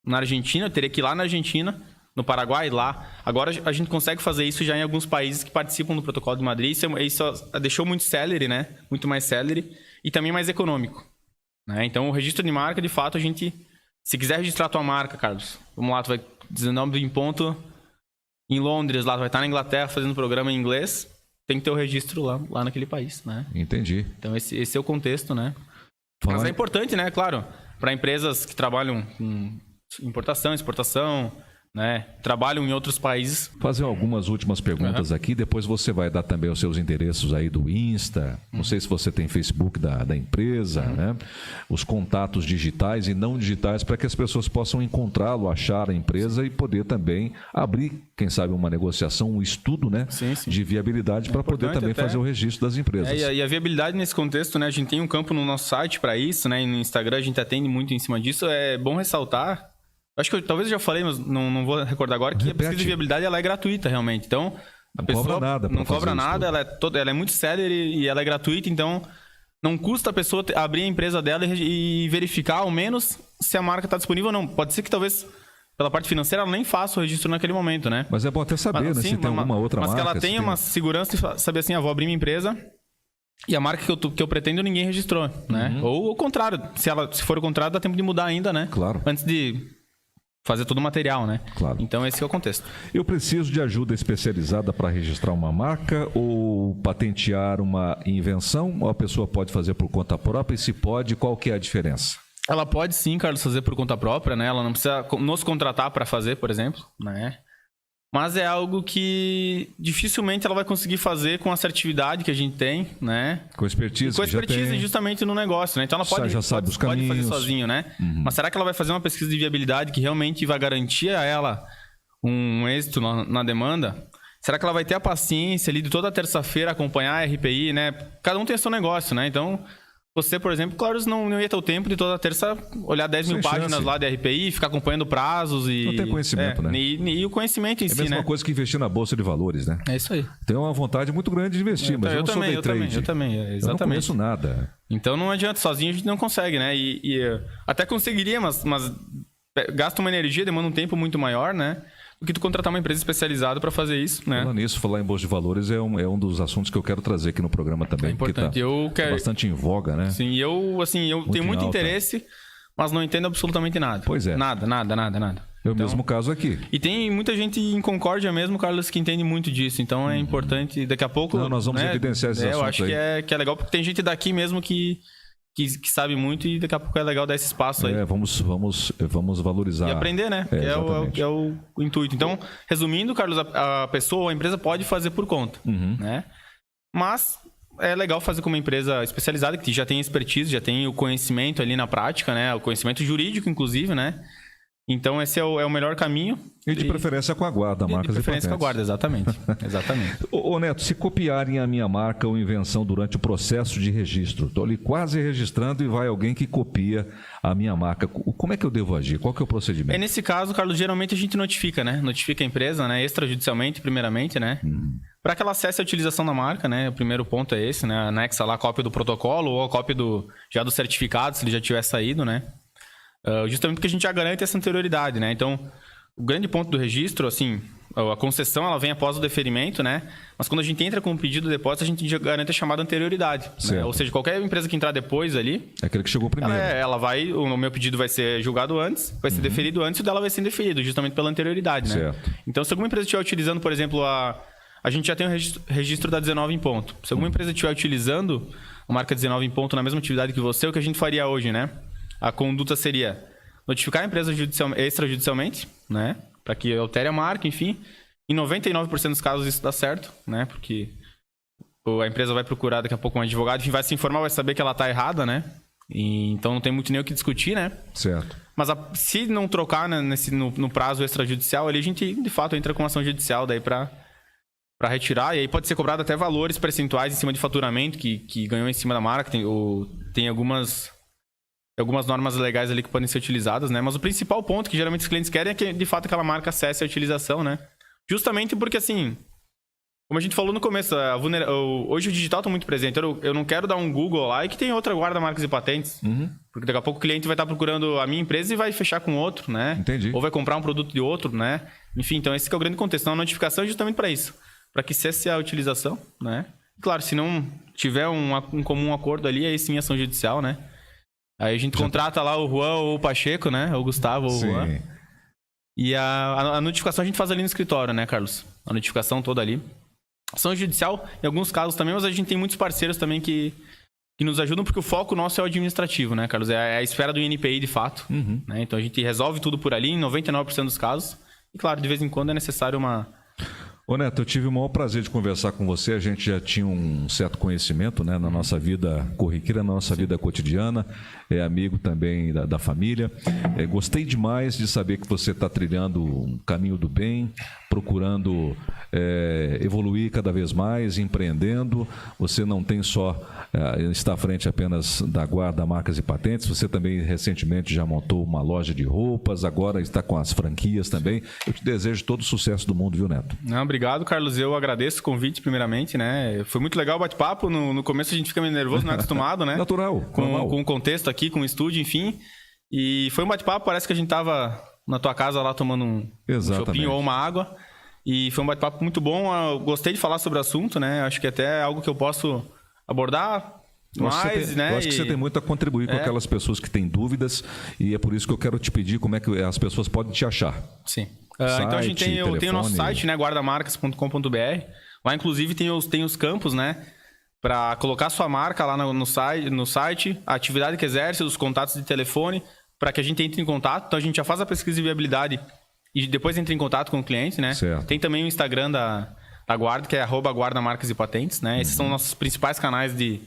Speaker 2: na Argentina, eu teria que ir lá na Argentina, no Paraguai, lá. Agora a gente consegue fazer isso já em alguns países que participam do Protocolo de Madrid. Isso deixou muito célere, né? Muito mais célere e também mais econômico. Né? Então, o registro de marca, de fato, a gente... Se quiser registrar a tua marca, Carlos, vamos lá, tu vai 19 em ponto em Londres, lá, tu vai estar na Inglaterra fazendo programa em inglês, tem que ter o registro lá naquele país, né?
Speaker 1: Entendi.
Speaker 2: Então, esse é o contexto, né? Mas é importante, né? Claro, para empresas que trabalham com importação, exportação, né? Trabalham em outros países.
Speaker 1: Fazer algumas últimas perguntas aqui, depois você vai dar também os seus endereços aí do Insta, não sei se você tem Facebook da empresa, né? Os contatos digitais e não digitais para que as pessoas possam encontrá-lo, achar a empresa e poder também abrir, quem sabe, uma negociação, um estudo, né?
Speaker 2: Sim.
Speaker 1: De viabilidade para poder também fazer o registro das empresas.
Speaker 2: E a viabilidade nesse contexto, né? A gente tem um campo no nosso site para isso, né? E no Instagram a gente atende muito em cima disso. É bom ressaltar. Acho que talvez eu já falei, mas não vou recordar agora, que a pesquisa de viabilidade ela é gratuita, realmente. Então, a pessoa não cobra nada, ela é muito célere e ela é gratuita, então não custa a pessoa abrir a empresa dela e verificar, ao menos, se a marca está disponível ou não. Pode ser que talvez pela parte financeira, ela nem faça o registro naquele momento, né?
Speaker 1: Mas é bom até saber, né? Se tem alguma outra marca.
Speaker 2: Mas que ela tenha uma segurança de saber assim, vou abrir minha empresa e a marca que eu pretendo ninguém registrou, né? Ou o contrário, se for o contrário, dá tempo de mudar ainda, né?
Speaker 1: Claro.
Speaker 2: Antes de fazer todo o material, né?
Speaker 1: Claro.
Speaker 2: Então esse é o contexto.
Speaker 1: Eu preciso de ajuda especializada para registrar uma marca ou patentear uma invenção? Ou a pessoa pode fazer por conta própria? E se pode, qual que é a diferença?
Speaker 2: Ela pode sim, Carlos, fazer por conta própria, né? Ela não precisa nos contratar para fazer, por exemplo, né? Mas é algo que dificilmente ela vai conseguir fazer com a assertividade que a gente tem, né?
Speaker 1: Com expertise,
Speaker 2: com expertise justamente no negócio, né? Então ela pode fazer sozinho, né? Mas será que ela vai fazer uma pesquisa de viabilidade que realmente vai garantir a ela um êxito na demanda? Será que ela vai ter a paciência ali de toda terça-feira acompanhar a RPI, né? Cada um tem o seu negócio, né? Então, você, por exemplo, claro, não ia ter o tempo de toda terça olhar 10 mil páginas lá de RPI, ficar acompanhando prazos e...
Speaker 1: Não tem conhecimento, né?
Speaker 2: E o conhecimento em si, né?
Speaker 1: É a mesma coisa que investir na bolsa de valores, né?
Speaker 2: É isso aí.
Speaker 1: Tenho uma vontade muito grande de investir, mas eu não sou day trade.
Speaker 2: Eu também, exatamente.
Speaker 1: Eu não conheço nada.
Speaker 2: Então não adianta, sozinho a gente não consegue, né? E até conseguiria, mas gasta uma energia, demanda um tempo muito maior, né? Do que tu contratar uma empresa especializada para fazer isso, né?
Speaker 1: Falando nisso, falar em bolsa de valores é um dos assuntos que eu quero trazer aqui no programa também.
Speaker 2: É importante.
Speaker 1: Tá bastante em voga, né?
Speaker 2: Sim, eu tenho muito interesse, mas não entendo absolutamente nada.
Speaker 1: Pois é.
Speaker 2: Nada.
Speaker 1: É o mesmo caso aqui.
Speaker 2: E tem muita gente em Concórdia mesmo, Carlos, que entende muito disso. Então é importante, daqui a pouco...
Speaker 1: Nós vamos evidenciar esses assuntos.
Speaker 2: Eu acho que é legal, porque tem gente daqui mesmo que sabe muito e daqui a pouco é legal dar esse espaço aí.
Speaker 1: Vamos valorizar.
Speaker 2: E aprender, né? É o intuito. Então, resumindo, Carlos, a pessoa ou a empresa pode fazer por conta, né? Mas é legal fazer com uma empresa especializada, que já tem expertise, já tem o conhecimento ali na prática, né? O conhecimento jurídico, inclusive, né? Então, esse é o melhor caminho.
Speaker 1: E de preferência com a guarda, marcas e patentes.
Speaker 2: De preferência com a guarda, exatamente.
Speaker 1: Ô Neto, se copiarem a minha marca ou invenção durante o processo de registro, estou ali quase registrando e vai alguém que copia a minha marca, como é que eu devo agir? Qual que é o procedimento?
Speaker 2: Nesse caso, Carlos, geralmente a gente notifica, né? Notifica a empresa, né? Extrajudicialmente, primeiramente, né? Para que ela acesse a utilização da marca, né? O primeiro ponto é esse, né? Anexa lá a cópia do protocolo ou a cópia do certificado, se ele já tiver saído, né? Justamente porque a gente já garante essa anterioridade, né? Então, o grande ponto do registro, assim, a concessão ela vem após o deferimento, né? Mas quando a gente entra com o pedido de depósito, a gente já garante a chamada anterioridade. Né? Ou seja, qualquer empresa que entrar depois ali...
Speaker 1: É aquele que chegou primeiro.
Speaker 2: O meu pedido vai ser julgado antes, vai ser deferido antes e o dela vai ser indeferido, justamente pela anterioridade, né?
Speaker 1: Certo.
Speaker 2: Então, se alguma empresa estiver utilizando, por exemplo, a gente já tem o registro da 19 em ponto. Se alguma empresa estiver utilizando a marca 19 em ponto na mesma atividade que você, o que a gente faria hoje, né? A conduta seria notificar a empresa extrajudicialmente, né? Para que altere a marca, enfim. Em 99% dos casos isso dá certo, né? Porque a empresa vai procurar daqui a pouco um advogado, enfim, vai se informar, vai saber que ela está errada, né? Então não tem muito nem o que discutir, né?
Speaker 1: Certo.
Speaker 2: Mas se não trocar, né, no prazo extrajudicial, ali a gente de fato entra com ação judicial daí para retirar, e aí pode ser cobrado até valores percentuais em cima de faturamento que ganhou em cima da marca. Tem algumas normas legais ali que podem ser utilizadas, né? Mas o principal ponto que geralmente os clientes querem é que, de fato, aquela marca acesse a utilização, né? Justamente porque, assim, como a gente falou no começo, hoje o digital está muito presente. Eu não quero dar um Google lá e que tem outra guarda marcas e patentes. Porque daqui a pouco o cliente vai estar procurando a minha empresa e vai fechar com outro, né?
Speaker 1: Entendi.
Speaker 2: Ou vai comprar um produto de outro, né? Enfim, então esse que é o grande contexto. Então a notificação é justamente para isso. Para que cesse a utilização, né? Claro, se não tiver um comum acordo ali, aí sim ação judicial, né? Aí a gente contrata lá o Juan ou o Pacheco, né? Ou o Gustavo ou o Juan. E a notificação a gente faz ali no escritório, né, Carlos? A notificação toda ali. Ação judicial, em alguns casos também, mas a gente tem muitos parceiros também que nos ajudam, porque o foco nosso é o administrativo, né, Carlos? É a esfera do INPI, de fato. Né? Então a gente resolve tudo por ali, em 99% dos casos. E claro, de vez em quando é necessário uma...
Speaker 1: Ô Neto, eu tive o maior prazer de conversar com você. A gente já tinha um certo conhecimento, né, na nossa vida corriqueira, na nossa vida cotidiana. É amigo também da família. Gostei demais de saber que você está trilhando um caminho do bem, procurando evoluir cada vez mais, empreendendo. Você não tem só está à frente apenas da guarda marcas e patentes. Você também recentemente já montou uma loja de roupas, agora está com as franquias também. Eu te desejo todo o sucesso do mundo, viu, Neto?
Speaker 2: Não, obrigado, Carlos. Eu agradeço o convite, primeiramente, né? Foi muito legal o bate-papo. No começo a gente fica meio nervoso, não é acostumado, né?
Speaker 1: Natural.
Speaker 2: Com o contexto aqui, com o estúdio, enfim. E foi um bate-papo, parece que a gente estava na tua casa lá tomando um shopping ou uma água. E foi um bate-papo muito bom. Eu gostei de falar sobre o assunto, né? Acho que até é algo que eu posso abordar mais, né?
Speaker 1: Eu acho que você tem muito a contribuir com aquelas pessoas que têm dúvidas, e é por isso que eu quero te pedir como é que as pessoas podem te achar.
Speaker 2: Sim. Então a gente tem o nosso site, né? guardamarcas.com.br. Lá, inclusive, tem os campos, né? Para colocar sua marca lá no site, a atividade que exerce, os contatos de telefone, para que a gente entre em contato. Então a gente já faz a pesquisa de viabilidade e depois entra em contato com o cliente, né?
Speaker 1: Certo.
Speaker 2: Tem também o Instagram da Guarda, que é @guardamarcas e patentes, né? Esses são nossos principais canais de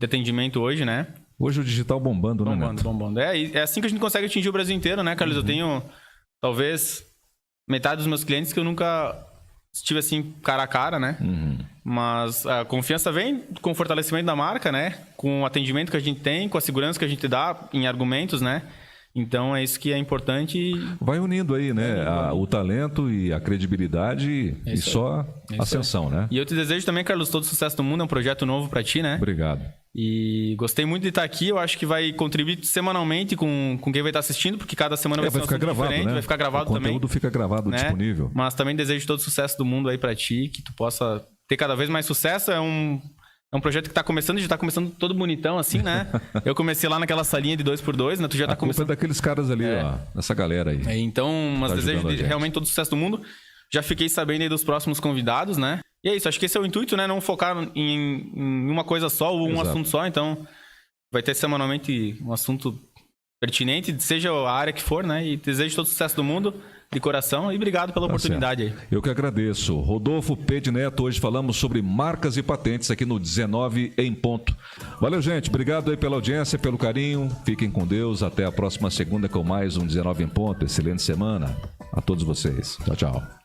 Speaker 2: atendimento hoje, né?
Speaker 1: Hoje o digital bombando, né, Neto?
Speaker 2: Bombando. É assim que a gente consegue atingir o Brasil inteiro, né, Carlos? Eu tenho, talvez, metade dos meus clientes que eu nunca estive assim, cara a cara, né? Mas a confiança vem com o fortalecimento da marca, né? Com o atendimento que a gente tem, com a segurança que a gente dá em argumentos, né? Então é isso que é importante.
Speaker 1: Vai unindo aí, né? O talento e a credibilidade e só ascensão, né?
Speaker 2: E eu te desejo também, Carlos, todo o sucesso do mundo. É um projeto novo para ti, né?
Speaker 1: Obrigado.
Speaker 2: E gostei muito de estar aqui. Eu acho que vai contribuir semanalmente com quem vai estar assistindo, porque cada semana vai
Speaker 1: ficar gravado,
Speaker 2: diferente,
Speaker 1: né?
Speaker 2: Vai ficar gravado também.
Speaker 1: O conteúdo fica gravado, né? Disponível.
Speaker 2: Mas também desejo todo o sucesso do mundo aí para ti, que tu possa ter cada vez mais sucesso. É um projeto que tá começando, já tá começando todo bonitão, assim, né? Eu comecei lá naquela salinha de 2x2, né? Tu já tá começando.
Speaker 1: A culpa é daqueles caras ali, ó. Essa galera aí.
Speaker 2: Então, mas desejo realmente todo o sucesso do mundo. Já fiquei sabendo aí dos próximos convidados, né? E é isso, acho que esse é o intuito, né? Não focar em uma coisa só ou um assunto só. Então, vai ter semanalmente um assunto pertinente, seja a área que for, né? E desejo todo o sucesso do mundo, de coração, e obrigado pela oportunidade aí.
Speaker 1: Eu que agradeço. Rodolfo P. Neto, hoje falamos sobre marcas e patentes aqui no 19 em ponto. Valeu, gente. Obrigado aí pela audiência, pelo carinho. Fiquem com Deus. Até a próxima segunda com mais um 19 em ponto. Excelente semana a todos vocês. Tchau, tchau.